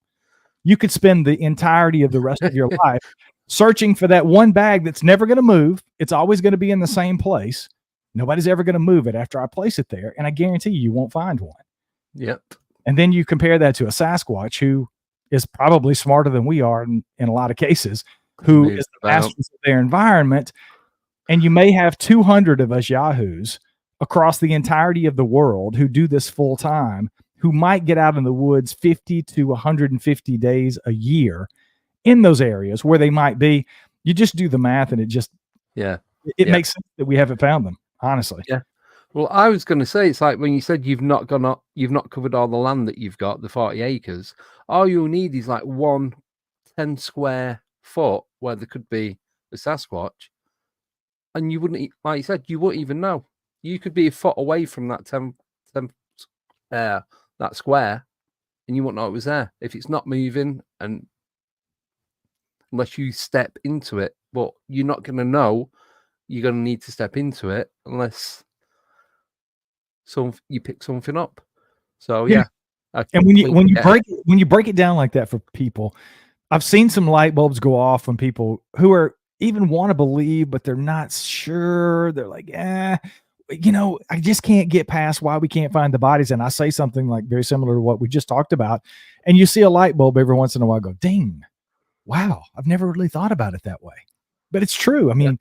You could spend the entirety of the rest of your life searching for that one bag that's never going to move. It's always going to be in the same place. Nobody's ever going to move it after I place it there. And I guarantee you won't find one. Yep. And then you compare that to a Sasquatch who is probably smarter than we are in a lot of cases, who is the masters of their environment. And you may have 200 of us yahoos across the entirety of the world who do this full time, who might get out in the woods 50 to 150 days a year in those areas where they might be. You just do the math, and it makes sense that we haven't found them, honestly. Yeah. Well, I was going to say, it's like when you said you've not covered all the land that you've got, the 40 acres. All you'll need is like 10 square foot where there could be a Sasquatch, and you wouldn't, like you said, you wouldn't even know. You could be a foot away from that 10 that square, and you wouldn't know it was there if it's not moving, and unless you step into it. But you're not going to know. You're going to need to step into it unless you pick something up. So yeah. And when you break it down like that for people, I've seen some light bulbs go off when people who are even want to believe, but they're not sure. They're like, I just can't get past why we can't find the bodies. And I say something like very similar to what we just talked about, and you see a light bulb every once in a while go, ding, wow, I've never really thought about it that way. But it's true. I mean,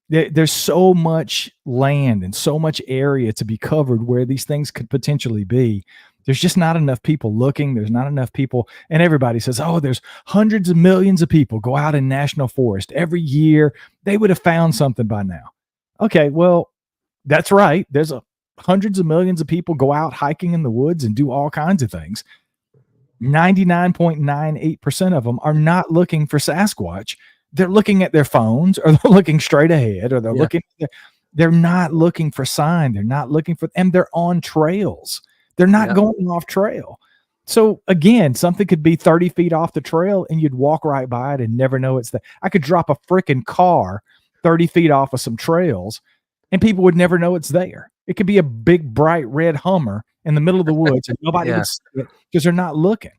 there's so much land and so much area to be covered where these things could potentially be. There's just not enough people looking. There's not enough people. And everybody says, oh, there's hundreds of millions of people go out in national forest every year. They would have found something by now. Okay, well, that's right. There's hundreds of millions of people go out hiking in the woods and do all kinds of things. 99.98% of them are not looking for Sasquatch. They're looking at their phones, or they're looking straight ahead, or they're not looking for sign. They're not looking for, and they're on trails. They're not going off trail. So again, something could be 30 feet off the trail and you'd walk right by it and never know it's there. I could drop a freaking car 30 feet off of some trails and people would never know it's there. It could be a big, bright red Hummer in the middle of the woods and nobody would see it because they're not looking.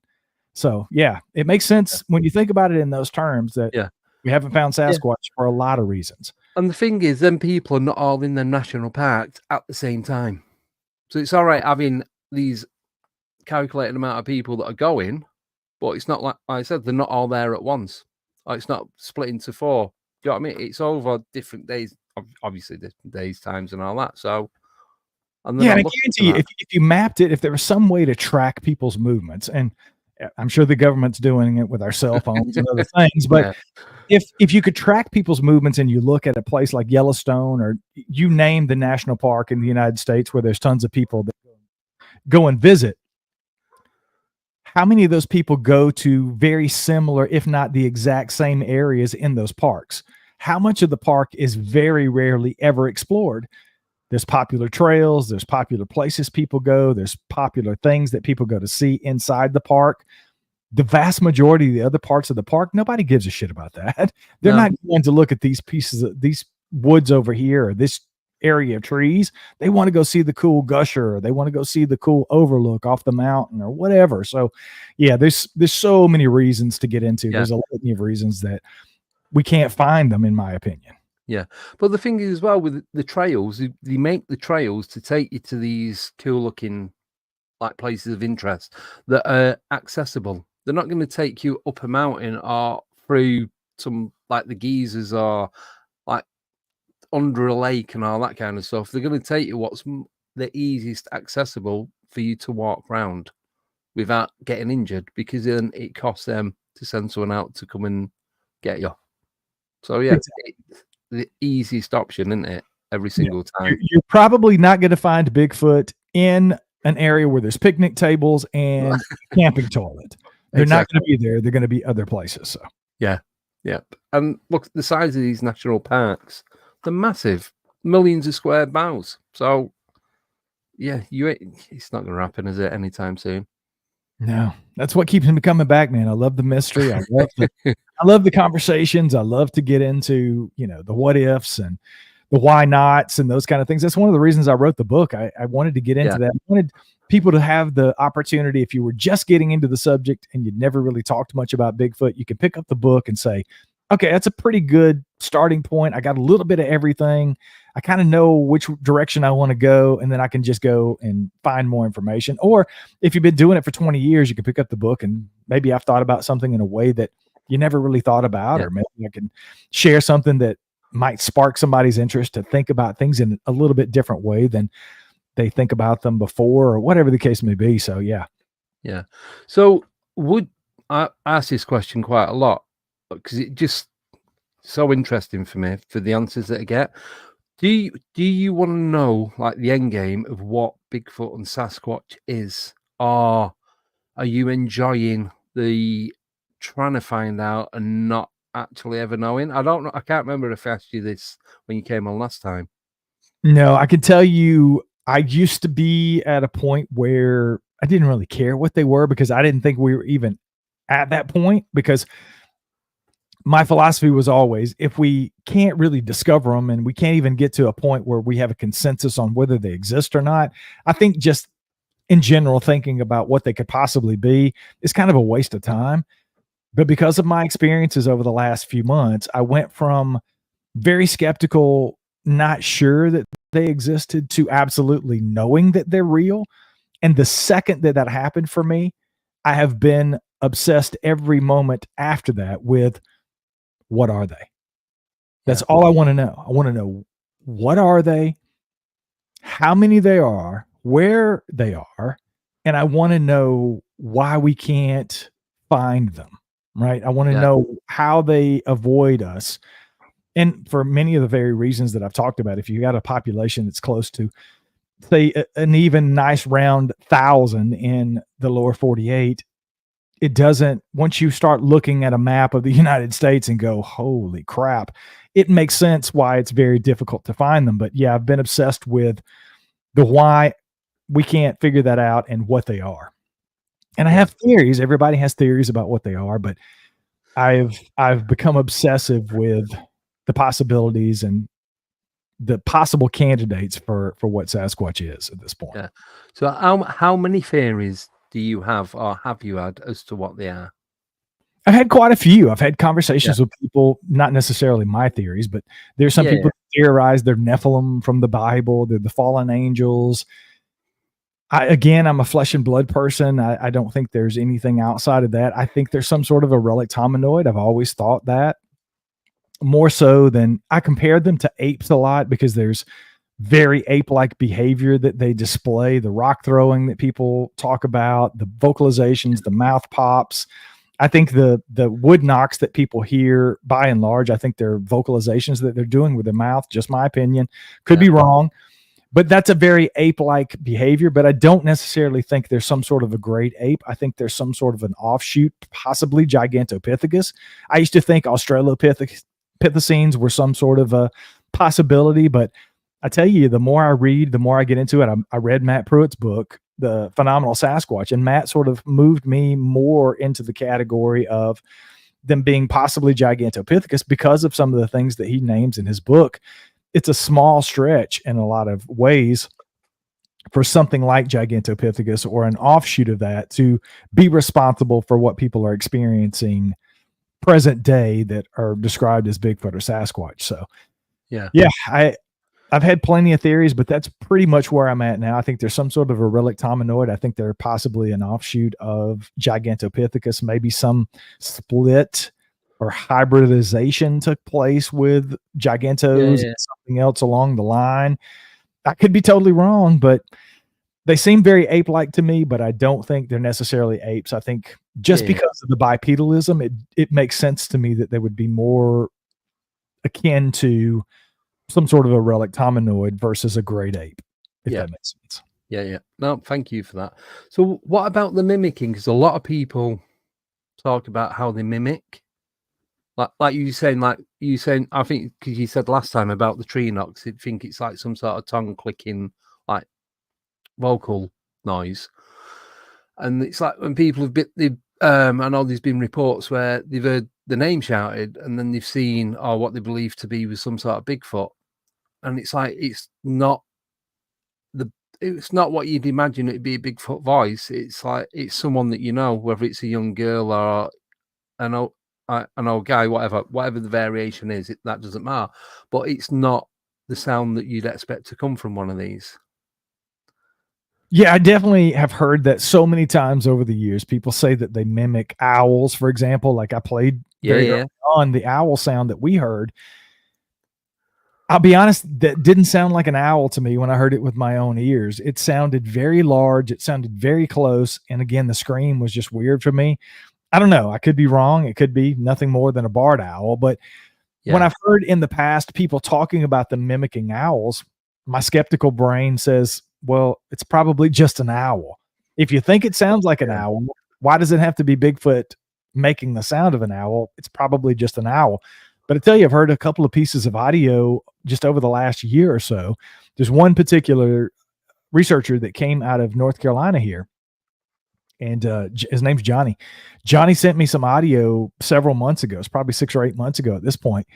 So yeah, it makes sense when you think about it in those terms that we haven't found Sasquatch for a lot of reasons. And the thing is, then people are not all in the national parks at the same time. So it's all right having these calculated amount of people that are going, but it's not like I said, they're not all there at once. Or it's not split into 4. Do you know what I mean? It's over different days, obviously different days, times, and all that. So, and I guarantee you, if you mapped it, if there was some way to track people's movements, and I'm sure the government's doing it with our cell phones and other things, but if you could track people's movements and you look at a place like Yellowstone, or you name the national park in the United States where there's tons of people that go and visit, how many of those people go to very similar, if not the exact same areas in those parks? How much of the park is very rarely ever explored? There's popular trails, there's popular places people go, there's popular things that people go to see inside the park. The vast majority of the other parts of the park, nobody gives a shit about that. They're not going to look at these pieces of these woods over here, or this area of trees. They want to go see the cool gusher, or they want to go see the cool overlook off the mountain, or whatever. So yeah, there's so many reasons to get into. There's a litany of reasons that we can't find them, in my opinion. Yeah, but the thing is as well with the trails, they make the trails to take you to these cool looking like places of interest that are accessible. They're not going to take you up a mountain or through some like the geysers or like under a lake and all that kind of stuff. They're going to take you what's the easiest accessible for you to walk around without getting injured, because then it costs them to send someone out to come and get you. So yeah, it's the easiest option, isn't it? Every single time. You're probably not going to find Bigfoot in an area where there's picnic tables and camping toilet. They're not going to be there. They're going to be other places. So yeah. And look, the size of these national parks, they're massive, millions of square miles. So yeah, it's not going to happen, is it, anytime soon? No, that's what keeps me coming back, man. I love the mystery. I love the conversations. I love to get into, the what ifs and the why nots and those kind of things. That's one of the reasons I wrote the book. I wanted to get into that. I wanted people to have the opportunity, if you were just getting into the subject and you'd never really talked much about Bigfoot, you could pick up the book and say, okay, that's a pretty good starting point. I got a little bit of everything. I kind of know which direction I want to go, and then I can just go and find more information. Or if you've been doing it for 20 years, you can pick up the book and maybe I've thought about something in a way that you never really thought about, or maybe I can share something that might spark somebody's interest to think about things in a little bit different way than they think about them before, or whatever the case may be. So yeah. So would I ask this question quite a lot because it just so interesting for me for the answers that I get. Do you want to know like the end game of what Bigfoot and Sasquatch is, or are you enjoying the trying to find out and not actually ever knowing? I don't know. I can't remember if I asked you this when you came on last time. No, I can tell you, I used to be at a point where I didn't really care what they were because I didn't think we were even at that point, because my philosophy was always, if we can't really discover them and we can't even get to a point where we have a consensus on whether they exist or not, I think just in general, thinking about what they could possibly be is kind of a waste of time. But because of my experiences over the last few months, I went from very skeptical, not sure that they existed, to absolutely knowing that they're real. And the second that that happened for me, I have been obsessed every moment after that with, what are they? That's all I want to know. I want to know, what are they, how many they are, where they are, and I want to know why we can't find them, right? I want to know how they avoid us. And for many of the very reasons that I've talked about, if you got a population that's close to, say, an even nice round 1,000 in the lower 48, it doesn't, once you start looking at a map of the United States and go, holy crap, it makes sense why it's very difficult to find them. But yeah, I've been obsessed with the why we can't figure that out and what they are. And I have theories. Everybody has theories about what they are, but I've become obsessive with the possibilities and the possible candidates for what Sasquatch is at this point. Yeah. So how many theories do you have, or have you had, as to what they are? I've had quite a few. I've had conversations with people, not necessarily my theories, but there's some people that theorize they're Nephilim from the Bible, they're the fallen angels. I'm a flesh and blood person. I don't think there's anything outside of that. I think there's some sort of a relic hominoid. I've always thought that, more so than, I compared them to apes a lot because there's very ape-like behavior that they display, the rock throwing that people talk about, the vocalizations, the mouth pops. I think the wood knocks that people hear, by and large, I think they're vocalizations that they're doing with their mouth. Just my opinion. Could be wrong, but that's a very ape-like behavior. But I don't necessarily think there's some sort of a great ape. I think there's some sort of an offshoot, possibly Gigantopithecus. I used to think Australopithecines were some sort of a possibility, but I tell you, the more I read, the more I get into it. I read Matt Pruitt's book, The Phenomenal Sasquatch, and Matt sort of moved me more into the category of them being possibly Gigantopithecus because of some of the things that he names in his book. It's a small stretch in a lot of ways for something like Gigantopithecus or an offshoot of that to be responsible for what people are experiencing present day that are described as Bigfoot or Sasquatch. So yeah, I've had plenty of theories, but that's pretty much where I'm at now. I think there's some sort of a relic hominoid. I think they're possibly an offshoot of Gigantopithecus. Maybe some split or hybridization took place with Gigantos and something else along the line. I could be totally wrong, but they seem very ape-like to me, but I don't think they're necessarily apes. I think just because of the bipedalism, it makes sense to me that they would be more akin to some sort of a relic hominoid versus a great ape, if that makes sense. Yeah. No, thank you for that. So what about the mimicking? Because a lot of people talk about how they mimic. Like you saying, I think, because you said last time about the tree knocks, you think it's like some sort of tongue clicking, like vocal noise. And it's like when people have I know there's been reports where they've heard the name shouted and then they've seen what they believe to be was some sort of Bigfoot. And it's like, it's not what you'd imagine it'd be, a Bigfoot voice. It's like, it's someone that you know, whether it's a young girl or an old guy, whatever the variation is, that doesn't matter. But it's not the sound that you'd expect to come from one of these. Yeah, I definitely have heard that so many times over the years. People say that they mimic owls, for example. Like I played very early on the owl sound that we heard. I'll be honest, that didn't sound like an owl to me when I heard it with my own ears. It sounded very large. It sounded very close. And again, the scream was just weird for me. I don't know. I could be wrong. It could be nothing more than a barred owl. But when I've heard in the past people talking about them mimicking owls, my skeptical brain says, well, it's probably just an owl. If you think it sounds like an owl, why does it have to be Bigfoot making the sound of an owl? It's probably just an owl. But I tell you, I've heard a couple of pieces of audio just over the last year or so. There's one particular researcher that came out of North Carolina here, and his name's Johnny. Johnny sent me some audio several months ago. It's probably 6 or 8 months ago at this point.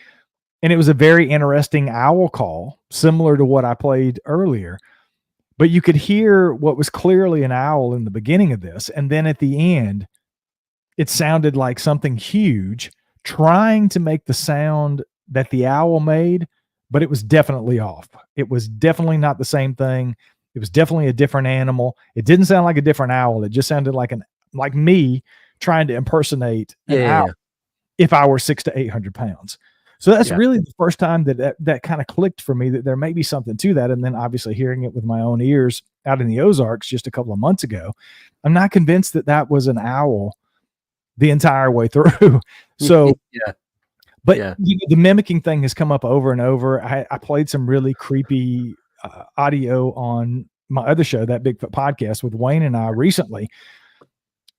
And it was a very interesting owl call, similar to what I played earlier. But you could hear what was clearly an owl in the beginning of this. And then at the end, it sounded like something huge trying to make the sound that the owl made, but it was definitely off. It was definitely not the same thing. It was definitely a different animal. It didn't sound like a different owl. It just sounded like me trying to impersonate an owl if I were 600 to 800 pounds. So that's really the first time that kind of clicked for me, that there may be something to that. And then obviously hearing it with my own ears out in the Ozarks just a couple of months ago, I'm not convinced that that was an owl the entire way through. So, but you know, the mimicking thing has come up over and over. I played some really creepy audio on my other show, that Bigfoot podcast with Wayne and I recently,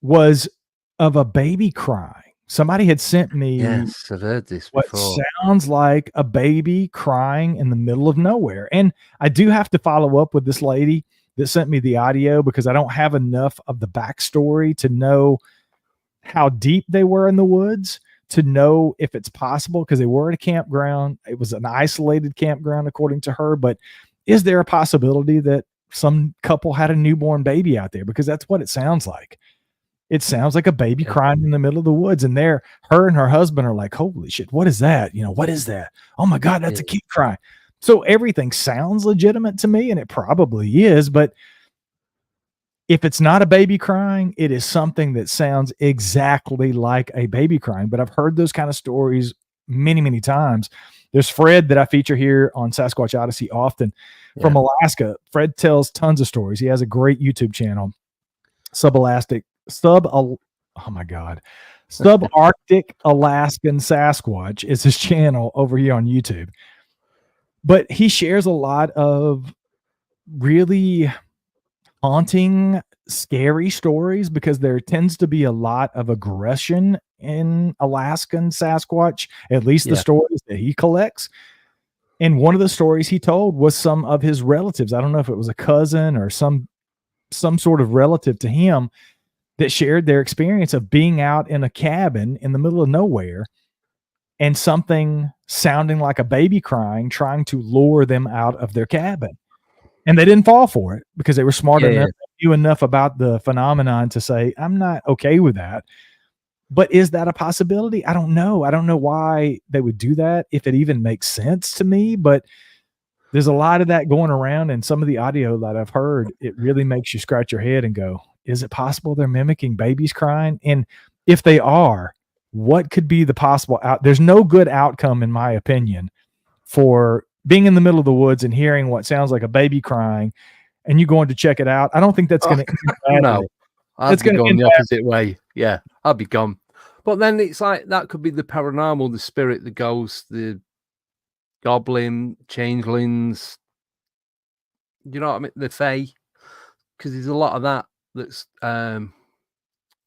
was of a baby crying. Somebody had sent me I've heard this what before. sounds like a baby crying in the middle of nowhere. And I do have to follow up with this lady that sent me the audio, because I don't have enough of the backstory to know how deep they were in the woods to know if it's possible, because they were at a campground. It was an isolated campground, according to her. But is there a possibility that some couple had a newborn baby out there? Because that's what it sounds like. It sounds like a baby crying in the middle of the woods, and her and her husband are like, holy shit, what is that? You know, what is that? Oh my God, that's a kid crying. So everything sounds legitimate to me, and it probably is. But if it's not a baby crying, it is something that sounds exactly like a baby crying. But I've heard those kind of stories many, many times. There's Fred that I feature here on Sasquatch Odyssey often from Alaska. Fred tells tons of stories. He has a great YouTube channel, Subarctic Alaskan Sasquatch is his channel over here on YouTube. But he shares a lot of really haunting, scary stories, because there tends to be a lot of aggression in Alaskan Sasquatch, at least the stories that he collects. And one of the stories he told was some of his relatives. I don't know if it was a cousin or some sort of relative to him that shared their experience of being out in a cabin in the middle of nowhere and something sounding like a baby crying, trying to lure them out of their cabin. And they didn't fall for it, because they were smart enough, knew enough about the phenomenon to say, I'm not okay with that. But is that a possibility? I don't know. I don't know why they would do that, if it even makes sense to me. But there's a lot of that going around, and some of the audio that I've heard, it really makes you scratch your head and go, is it possible they're mimicking babies crying? And if they are, what could be the possible there's no good outcome, in my opinion, for being in the middle of the woods and hearing what sounds like a baby crying, and you going to check it out. I don't think that's going to I'd be going the opposite way. Yeah, I'd be gone. But then it's like, that could be the paranormal, the spirit, the ghost, the goblin, changelings. You know what I mean? The fae. Because there's a lot of that that's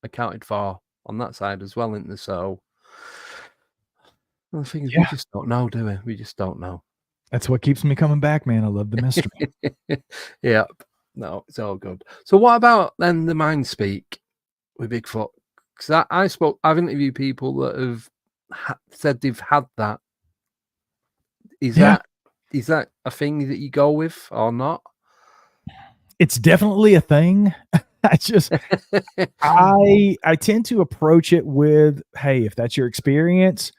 accounted for on that side as well, isn't there? So the thing is, we just don't know, do we? We just don't know. That's what keeps me coming back, man. I love the mystery. Yeah. No, it's all good. So what about then the mind speak with Bigfoot? Because I've interviewed people that have said they've had that. Is that a thing that you go with or not? It's definitely a thing. I tend to approach it with, hey, if that's your experience,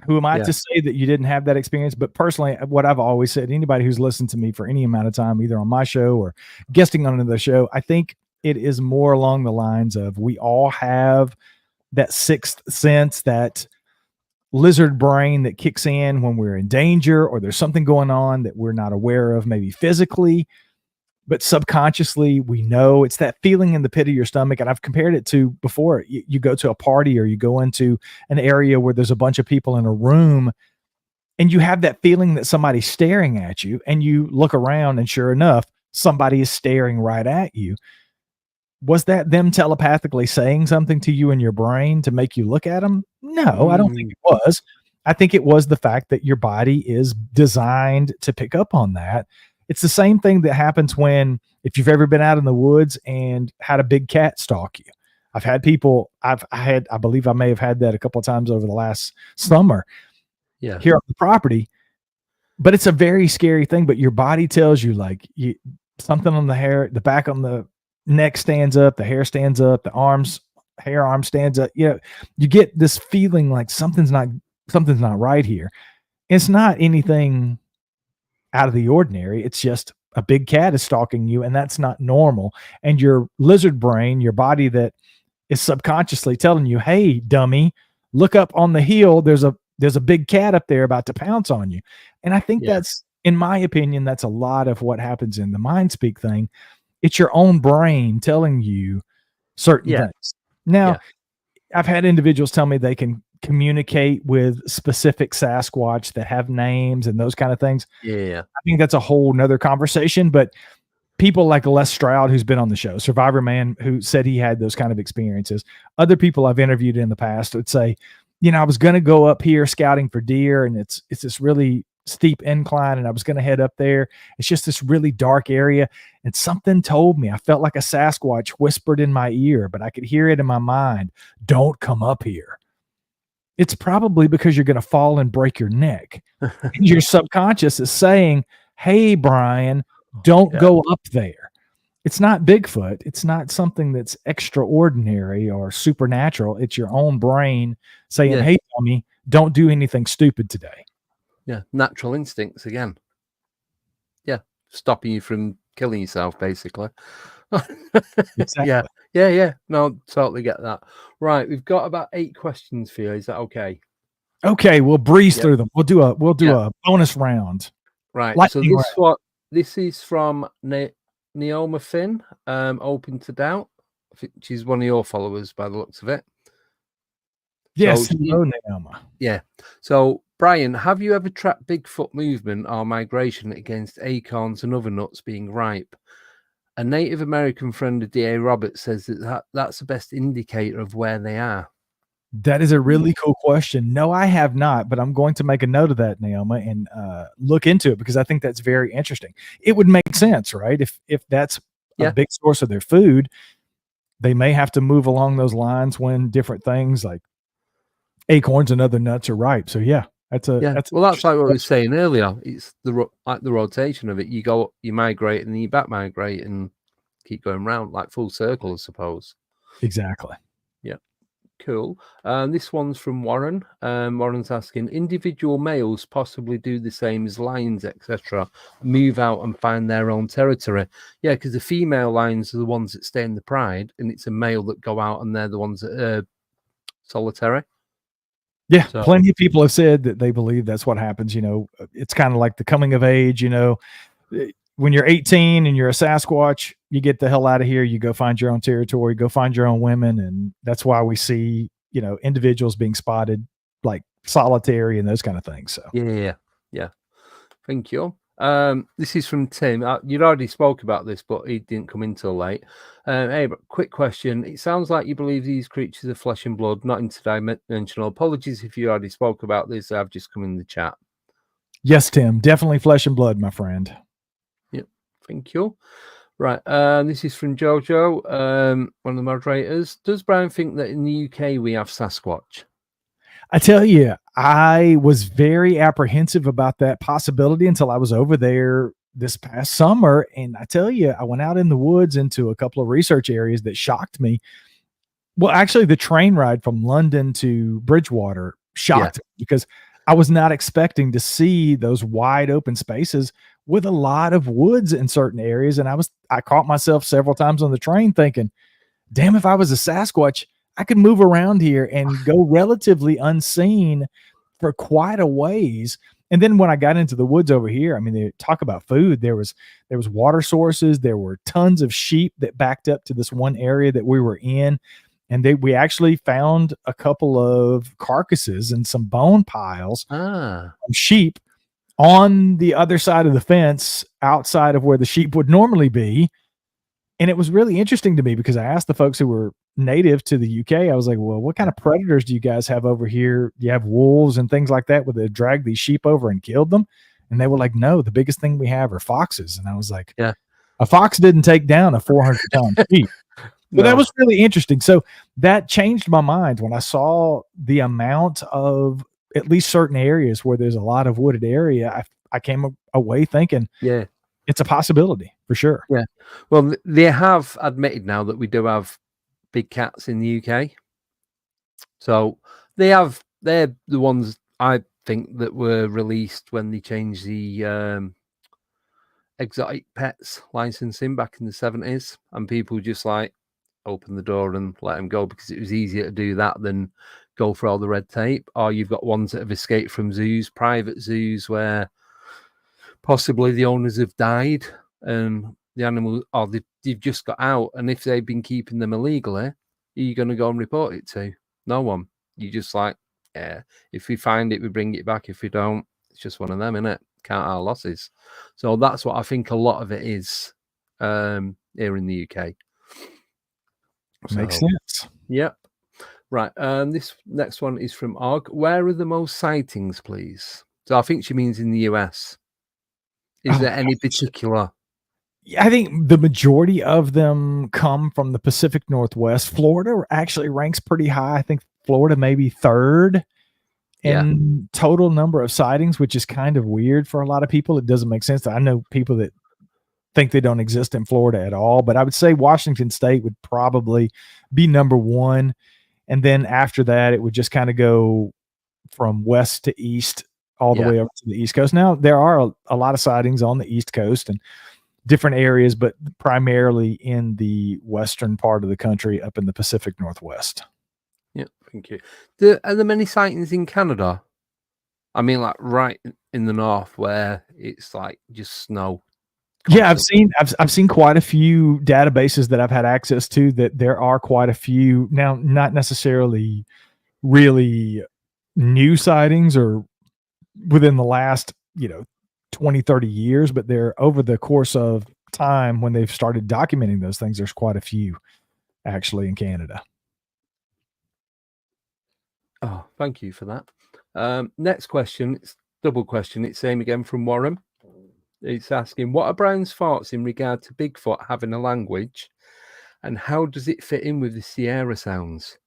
Who am I Yeah. to say that you didn't have that experience? But personally, what I've always said, anybody who's listened to me for any amount of time, either on my show or guesting on another show, I think it is more along the lines of we all have that sixth sense, that lizard brain that kicks in when we're in danger or there's something going on that we're not aware of, maybe physically, but subconsciously we know. It's that feeling in the pit of your stomach. And I've compared it to before you go to a party or you go into an area where there's a bunch of people in a room and you have that feeling that somebody's staring at you, and you look around and sure enough, somebody is staring right at you. Was that them telepathically saying something to you in your brain to make you look at them? No, I don't think it was. I think it was the fact that your body is designed to pick up on that. It's the same thing that happens if you've ever been out in the woods and had a big cat stalk you. I've had people, I believe I may have had that a couple of times over the last summer here on the property, but it's a very scary thing. But your body tells you, like, something on the hair, the back on the neck stands up, the hair stands up, the arm stands up. You get this feeling like something's not right here. It's not anything out of the ordinary. It's just a big cat is stalking you, and that's not normal. And your lizard brain, your body that is subconsciously telling you, hey, dummy, look up on the hill. There's a big cat up there about to pounce on you. And I think that's, in my opinion, that's a lot of what happens in the mind speak thing. It's your own brain telling you certain things. Now, I've had individuals tell me they can communicate with specific Sasquatch that have names and those kind of things. I think that's a whole nother conversation, but people like Les Stroud, who's been on the show, Survivor Man, who said he had those kind of experiences. Other people I've interviewed in the past would say, I was going to go up here scouting for deer, and it's this really steep incline, and I was going to head up there. It's just this really dark area, and something told me, I felt like a Sasquatch whispered in my ear, but I could hear it in my mind, don't come up here. It's probably because you're going to fall and break your neck. And your subconscious is saying, hey, Brian, don't go up there. It's not Bigfoot. It's not something that's extraordinary or supernatural. It's your own brain saying, hey, dummy, don't do anything stupid today. Natural instincts again. Stopping you from killing yourself, basically. Exactly. Yeah. No, totally get that. Right, we've got about 8 questions for you. Is that okay? Okay, we'll breeze through them. We'll do a bonus round. Right. Lightning so this is from Neoma Finn, Open to Doubt. I think she's one of your followers by the looks of it. Yes, hello, Neoma. Yeah. So, Brian, have you ever tracked Bigfoot movement or migration against acorns and other nuts being ripe? A Native American friend of D.A. Roberts says that's the best indicator of where they are. That is a really cool question. No, I have not, but I'm going to make a note of that, Neoma, and look into it, because I think that's very interesting. It would make sense, right? If that's a big source of their food, they may have to move along those lines when different things like acorns and other nuts are ripe. So that's like what I was saying earlier. It's the rotation of it. You go, you migrate, and then you back migrate, and keep going round like full circle, I suppose. Exactly. Yeah. Cool. This one's from Warren. Warren's asking, individual males possibly do the same as lions, etc., move out and find their own territory. Yeah, because the female lions are the ones that stay in the pride, and it's a male that go out, and they're the ones that are solitary. Yeah, so plenty of people have said that they believe that's what happens. It's kind of like the coming of age. When you're 18 and you're a Sasquatch, you get the hell out of here. You go find your own territory, go find your own women. And that's why we see, individuals being spotted like solitary and those kind of things. So yeah. Thank you. This is from Tim. You'd already spoke about this, but he didn't come in till late. Hey, but quick question. It sounds like you believe these creatures are flesh and blood, not interdimensional. Apologies if you already spoke about this. I've just come in the chat. Yes, Tim, definitely flesh and blood, my friend. Yep. Thank you. Right. This is from Jojo, one of the moderators. Does Brian think that in the UK we have Sasquatch? I tell you, I was very apprehensive about that possibility until I was over there this past summer. And I tell you, I went out in the woods into a couple of research areas that shocked me. Well, actually, the train ride from London to Bridgewater shocked me, because I was not expecting to see those wide open spaces with a lot of woods in certain areas. And I caught myself several times on the train thinking, damn, if I was a Sasquatch, I could move around here and go relatively unseen for quite a ways. And then when I got into the woods over here, I mean, they talk about food. There was water sources. There were tons of sheep that backed up to this one area that we were in. And we actually found a couple of carcasses and some bone piles of sheep on the other side of the fence outside of where the sheep would normally be. And it was really interesting to me because I asked the folks who were native to the UK, I was like, well, what kind of predators do you guys have over here? Do you have wolves and things like that where they drag these sheep over and killed them? And they were like, no, the biggest thing we have are foxes. And I was like, yeah, a fox didn't take down a 400-pound sheep. But that was really interesting. So that changed my mind when I saw the amount of at least certain areas where there's a lot of wooded area. I came away thinking, yeah, it's a possibility for sure. Yeah. Well, they have admitted now that we do have big cats in the UK. So they're the ones I think that were released when they changed the exotic pets licensing back in the 70s, and people just like open the door and let them go because it was easier to do that than go for all the red tape. Or you've got ones that have escaped from zoos, private zoos, where possibly the owners have died and the animals, or they've just got out. And if they've been keeping them illegally, are you going to go and report it to? No one. You just like, yeah, if we find it, we bring it back. If we don't, it's just one of them, innit? Count our losses. So that's what I think a lot of it is here in the UK. Makes sense. Yep. Right. This next one is from Og. Where are the most sightings, please? So I think she means in the US. Is there any particular? I think the majority of them come from the Pacific Northwest. Florida actually ranks pretty high. I think Florida may be third in total number of sightings, which is kind of weird for a lot of people. It doesn't make sense. I know people that think they don't exist in Florida at all, but I would say Washington State would probably be number one. And then after that, it would just kind of go from west to east all the way over to the East Coast. Now, there are a lot of sightings on the East Coast and different areas, but primarily in the western part of the country up in the Pacific Northwest. Yeah, thank you. Are there many sightings in Canada? I mean, like right in the north where it's like just snow. Yeah, I've seen quite a few databases that I've had access to that there are quite a few now, not necessarily really new sightings or within the last, 20, 30 years, but they're over the course of time when they've started documenting those things. There's quite a few actually in Canada. Oh, thank you for that. Next question, it's double question. It's same again from Warren. It's asking, what are Brian's thoughts in regard to Bigfoot having a language and how does it fit in with the Sierra sounds?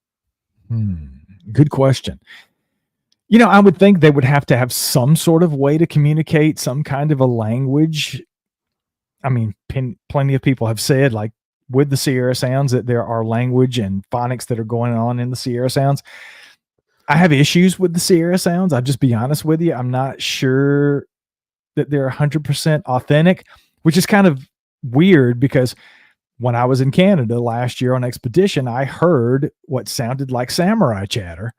Good question. I would think they would have to have some sort of way to communicate, some kind of a language. I mean, plenty of people have said, like with the Sierra Sounds, that there are language and phonics that are going on in the Sierra Sounds. I have issues with the Sierra Sounds. I'll just be honest with you. I'm not sure that they're 100% authentic, which is kind of weird because when I was in Canada last year on expedition, I heard what sounded like samurai chatter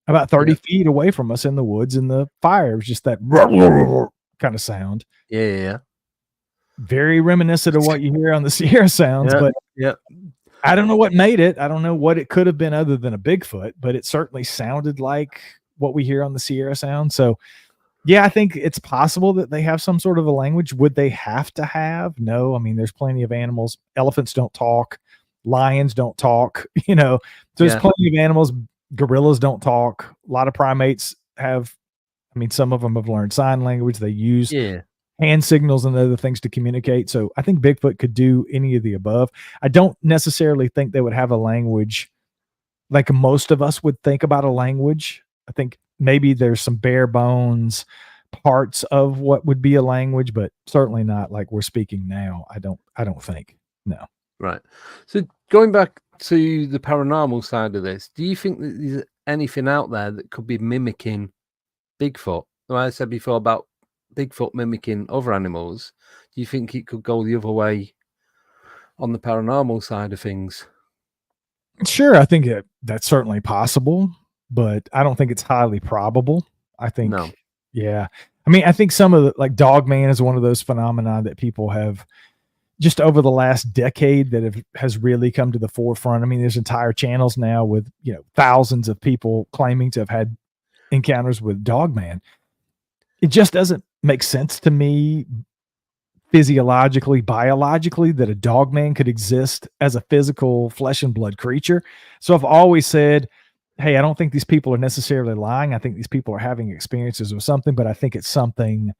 about 30 feet away from us in the woods in the fire. It was just that kind of sound. Yeah. Very reminiscent of what you hear on the Sierra Sounds, but I don't know what made it. I don't know what it could have been other than a Bigfoot, but it certainly sounded like what we hear on the Sierra Sound. So yeah, I think it's possible that they have some sort of a language. Would they have to have? No. I mean, there's plenty of animals. Elephants don't talk. Lions don't talk. There's plenty of animals. Gorillas don't talk. A lot of primates have, some of them have learned sign language. They use hand signals and other things to communicate. So I think Bigfoot could do any of the above. I don't necessarily think they would have a language like most of us would think about a language. I think maybe there's some bare bones parts of what would be a language, but certainly not like we're speaking now. I don't think. No. Right. So going back to the paranormal side of this, do you think that there's anything out there that could be mimicking Bigfoot, like I said before about Bigfoot mimicking other animals, do you think it could go the other way on the paranormal side of things? Sure, I think that's certainly possible, but I don't think it's highly probable. I No. think, yeah. I mean, I think some of the, like Dogman is one of those phenomena that people have just over the last decade that has really come to the forefront. I mean, there's entire channels now with, thousands of people claiming to have had encounters with Dogman. It just doesn't make sense to me physiologically, biologically, that a dog man could exist as a physical flesh and blood creature. So I've always said, hey, I don't think these people are necessarily lying. I think these people are having experiences with something, but I think it's something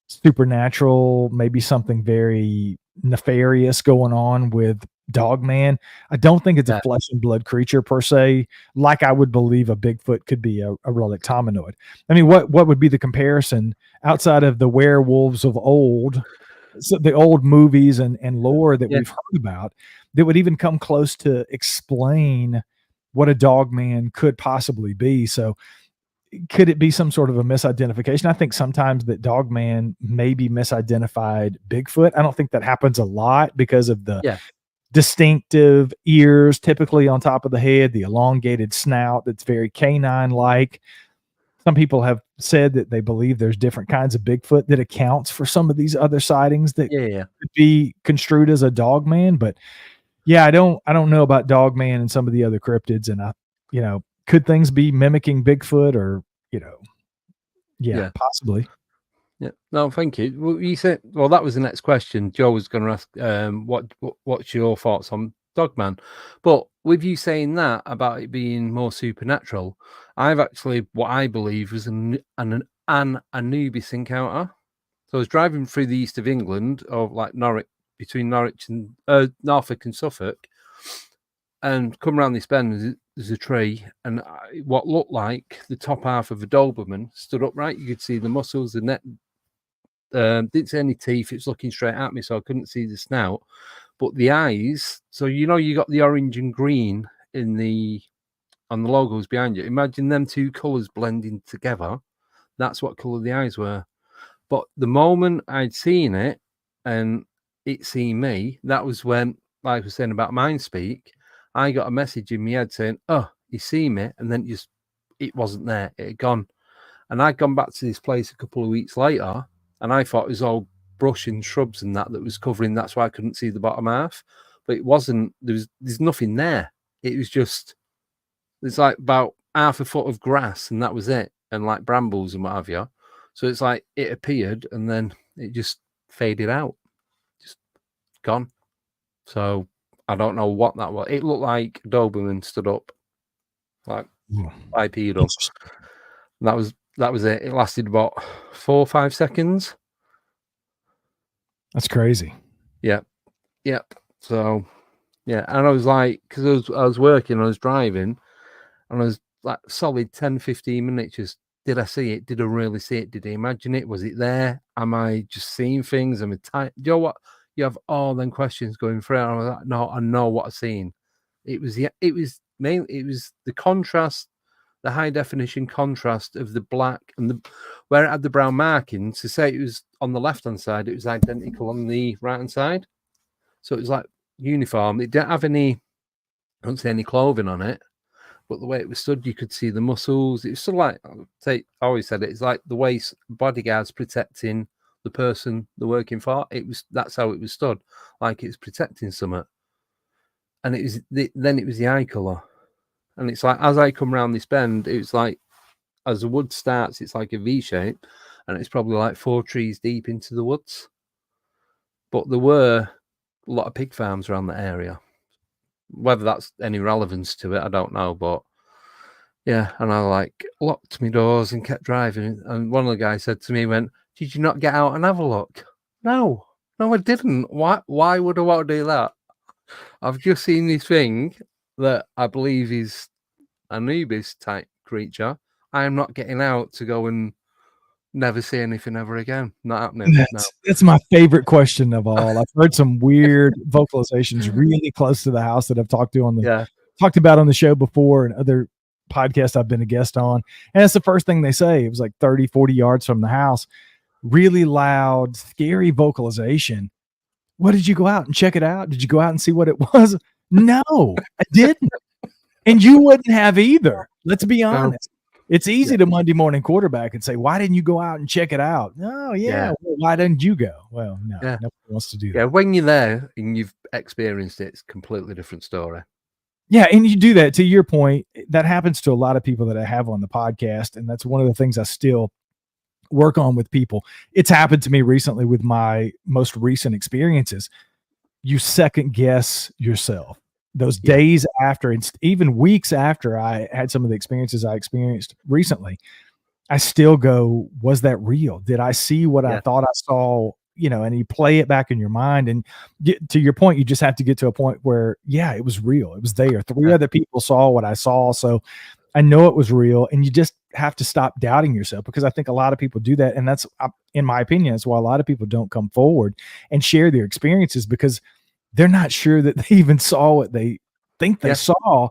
supernatural, maybe something very nefarious going on with dog man. I don't think it's a flesh and blood creature per se, like I would believe a Bigfoot could be a relic hominoid. I mean, what would be the comparison outside of the werewolves of old, so the old movies and lore that we've heard about, that would even come close to explain what a dog man could possibly be? So could it be some sort of a misidentification? I think sometimes that dog man may be misidentified Bigfoot. I don't think that happens a lot because of the distinctive ears typically on top of the head, the elongated snout that's very canine like. Some people have said that they believe there's different kinds of Bigfoot that accounts for some of these other sightings that could be construed as a dog man. But yeah, I don't know about dog man and some of the other cryptids. And could things be mimicking Bigfoot or, possibly. Yeah. No, thank you. Well, you said, that was the next question. Joe was going to ask, what's your thoughts on Dogman? But with you saying that about it being more supernatural, I've actually, what I believe was an Anubis encounter. So I was driving through the east of England, of like Norwich, between Norwich and Norfolk and Suffolk, and come around this bend, there's a tree, and what looked like the top half of a Doberman stood upright. You could see the muscles, the neck. Didn't see any teeth. It was looking straight at me, so I couldn't see the snout. But the eyes, so you got the orange and green on the logos behind you. Imagine them two colours blending together. That's what colour the eyes were. But the moment I'd seen it and it seen me, that was when, like I was saying about mind speak, I got a message in my head saying, "Oh, you see me," and then it wasn't there. It had gone. And I'd gone back to this place a couple of weeks later, and I thought it was all brush and shrubs and that was covering. That's why I couldn't see the bottom half. But it wasn't. There's nothing there. It was just, there's like about half a foot of grass, and that was it, and like brambles and what have you. So it's like it appeared, and then it just faded out, just gone. So I don't know what that was. It looked like a Doberman stood up, like bipedal. That was it. It lasted about 4 or 5 seconds. That's crazy. Yep. So yeah, and I was like, because I was working, I was driving, and I was like solid 10-15 minutes. Just, did I see it? Did I really see it? Did I imagine it? Was it there? Am I just seeing things? Do you know what? You have all them questions going through. And I was like, no, I know what I've seen. It was the contrast, the high definition contrast of the black and where it had the brown markings. To say it was on the left hand side, it was identical on the right hand side. So it was like uniform. It didn't have any, I don't see any clothing on it, but the way it was stood, you could see the muscles. It was sort of like, I always said it's like the way bodyguards protecting the person they're working for. That's how it was stood, like it's protecting something. And then it was the eye colour. And it's like, as I come around this bend, it was like, as the wood starts, it's like a V shape, and it's probably like 4 trees deep into the woods. But there were a lot of pig farms around the area. Whether that's any relevance to it, I don't know. But yeah, and I like locked my doors and kept driving. And one of the guys said to me, "Did you not get out and have a look?" No, I didn't. Why would I want to do that? I've just seen this thing that I believe is Anubis type creature. I am not getting out to go and never see anything ever again. Not happening. That's my favorite question of all. I've heard some weird vocalizations really close to the house that I've talked about on the show before, and other podcast I've been a guest on. And that's the first thing they say. It was like 30, 40 yards from the house, really loud, scary vocalization. What, did you go out and check it out? Did you go out and see what it was? No, I didn't. And you wouldn't have either. Let's be honest. It's easy to Monday morning quarterback and say, why didn't you go out and check it out? Oh, yeah. Well, why didn't you go? Well, no, nobody wants to do that. Yeah, when you're there and you've experienced it, it's a completely different story. Yeah, and you do that, to your point. That happens to a lot of people that I have on the podcast, and that's one of the things I still work on with people. It's happened to me recently with my most recent experiences. You second guess yourself. Those days after, and even weeks after I had some of the experiences I experienced recently, I still go, was that real? Did I see what I thought I saw? You know, and you play it back in your mind, and to your point, you just have to get to a point where, it was real. It was there. 3 other people saw what I saw. So I know it was real, and you just have to stop doubting yourself, because I think a lot of people do that. And that's, in my opinion, that's why a lot of people don't come forward and share their experiences, because they're not sure that they even saw what they think they saw.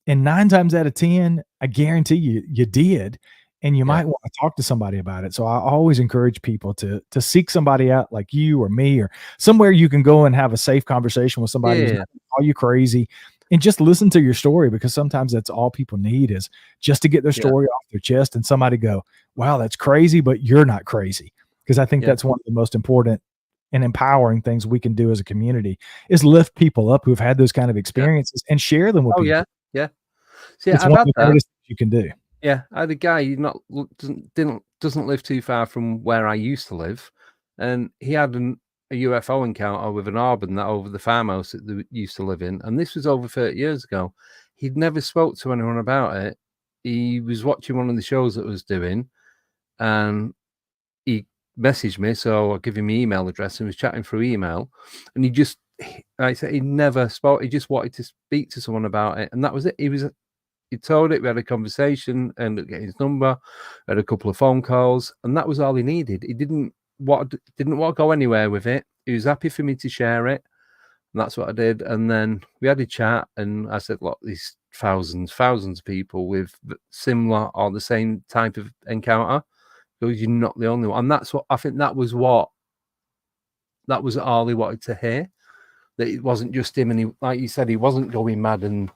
And 9 times out of 10, I guarantee you did. And you might want to talk to somebody about it. So I always encourage people to seek somebody out like you or me, or somewhere you can go and have a safe conversation with somebody who's not gonna call you crazy, and just listen to your story, because sometimes that's all people need, is just to get their story off their chest, and somebody go, wow, that's crazy, but you're not crazy. Because I think that's one of the most important and empowering things we can do as a community, is lift people up who've had those kind of experiences and share them with people. See, it's I've one had of the greatest things you can do. Yeah, I had a guy who doesn't live too far from where I used to live, and he had a UFO encounter with an arbor that over the farmhouse that they used to live in, and this was over 30 years ago. He'd never spoke to anyone about it. He was watching one of the shows that I was doing, and he messaged me, so I give him my email address, and was chatting through email, and like I said, he never spoke. He just wanted to speak to someone about it, and that was it. He told it. We had a conversation, ended up getting his number, had a couple of phone calls, and that was all he needed. He didn't want to go anywhere with it. He was happy for me to share it, and that's what I did. And then we had a chat, and I said, look, these thousands of people with similar or the same type of encounter. Because you're not the only one. And that's what I think that was all he wanted to hear. That it wasn't just him, and he, like you said, he wasn't going mad and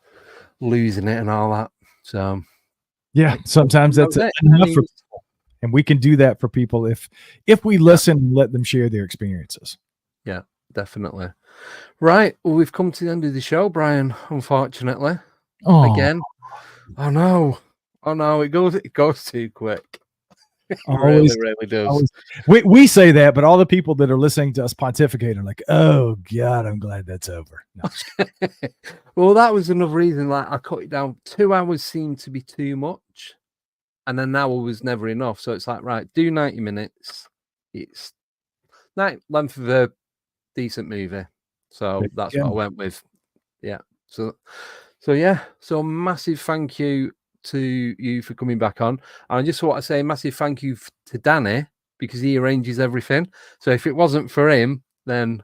losing it and all that. So sometimes that's enough for people, and we can do that for people if we listen and let them share their experiences. Yeah, definitely. Right, well, we've come to the end of the show, Brian, unfortunately. Again. Oh no, it goes too quick. It really does. We say that, but all the people that are listening to us pontificate are like, oh God, I'm glad that's over. No. Well, that was another reason, like, I cut it down. 2 hours seemed to be too much, and an hour was never enough. So it's like, right, do 90 minutes. It's length of a decent movie. So that's what I went with. Yeah. So massive thank you to you for coming back on. And I just want to say a massive thank you to Danny, because he arranges everything. So if it wasn't for him, then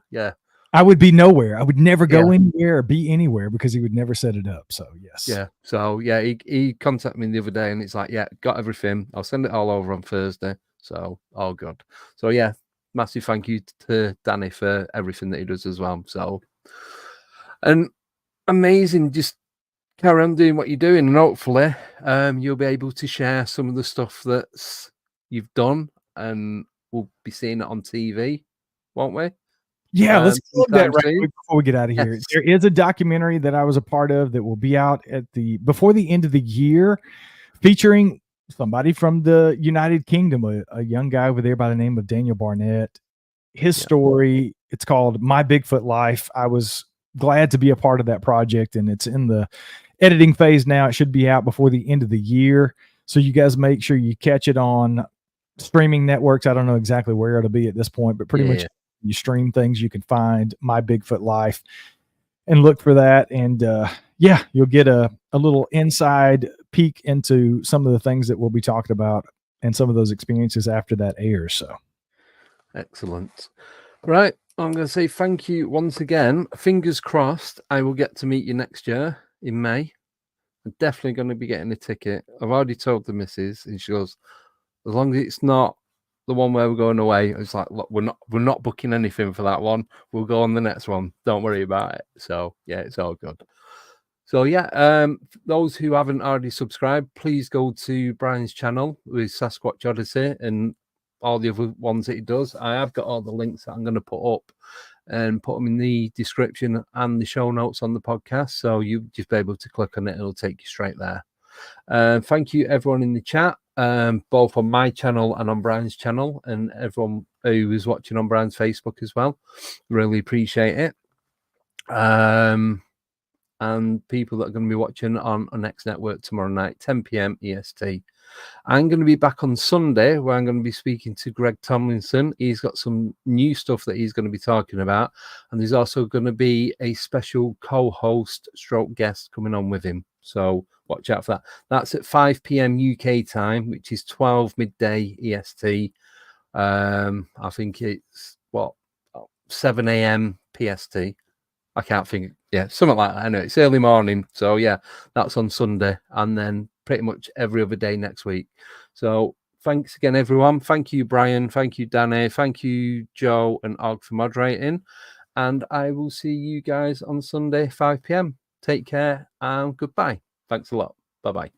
I would be nowhere. I would never go anywhere or be anywhere, because he would never set it up. So yes. Yeah. So he contacted me the other day, and it's like, got everything. I'll send it all over on Thursday. So all good. So massive thank you to Danny for everything that he does as well. So, and amazing, just carry on doing what you're doing, and hopefully you'll be able to share some of the stuff that you've done, and we'll be seeing it on TV, won't we? Yeah, let's plug that right quick before we get out of here. There is a documentary that I was a part of that will be out before the end of the year, featuring somebody from the United Kingdom, a young guy over there by the name of Daniel Barnett. His story, it's called My Bigfoot Life. I was glad to be a part of that project, and it's in the editing phase now. It should be out before the end of the year. So you guys make sure you catch it on streaming networks. I don't know exactly where it'll be at this point, but pretty much you stream things, you can find My Bigfoot Life and look for that. And you'll get a little inside peek into some of the things that we'll be talking about and some of those experiences after that airs. So excellent. Right. I'm going to say thank you once again. Fingers crossed I will get to meet you next year in May. I'm definitely going to be getting a ticket. I've already told the missus, and she goes, as long as it's not the one where we're going away. It's like, look, we're not booking anything for that one. We'll go on the next one. Don't worry about it. So yeah, it's all good. So yeah, those who haven't already subscribed, please go to Brian's channel with Sasquatch Odyssey and all the other ones that he does. I have got all the links that I'm going to put up and put them in the description and the show notes on the podcast. So you just be able to click on it. It'll take you straight there. Thank you everyone in the chat, both on my channel and on Brian's channel, and everyone who is watching on Brian's Facebook as well. Really appreciate it. And people that are going to be watching on Next Network tomorrow night, 10 p.m. EST. I'm going to be back on Sunday, where I'm going to be speaking to Greg Tomlinson. He's got some new stuff that he's going to be talking about, and there's also going to be a special co-host stroke guest coming on with him. So watch out for that. That's at 5 p.m. UK time, which is 12 midday EST. I think it's 7 a.m. PST. I can't think. Yeah, something like that. I know it's early morning. So yeah, that's on Sunday, and then pretty much every other day next week. So thanks again, everyone. Thank you, Brian. Thank you, Danny. Thank you, Joe and Og, for moderating. And I will see you guys on Sunday, 5 p.m. Take care and goodbye. Thanks a lot. Bye-bye.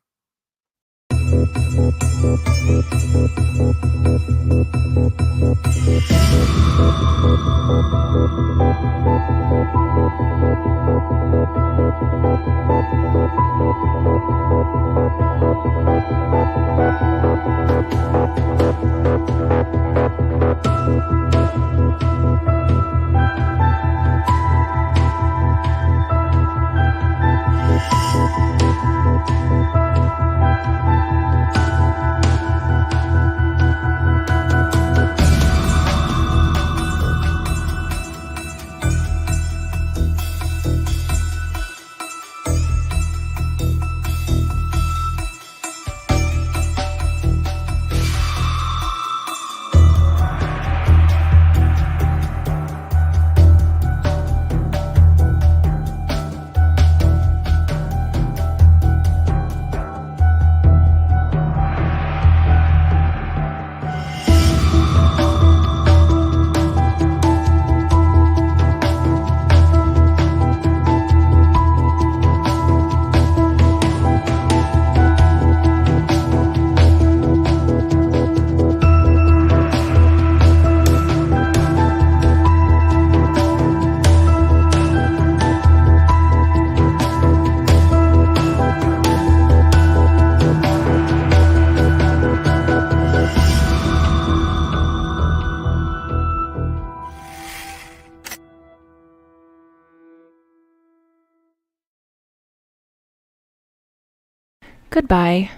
Goodbye.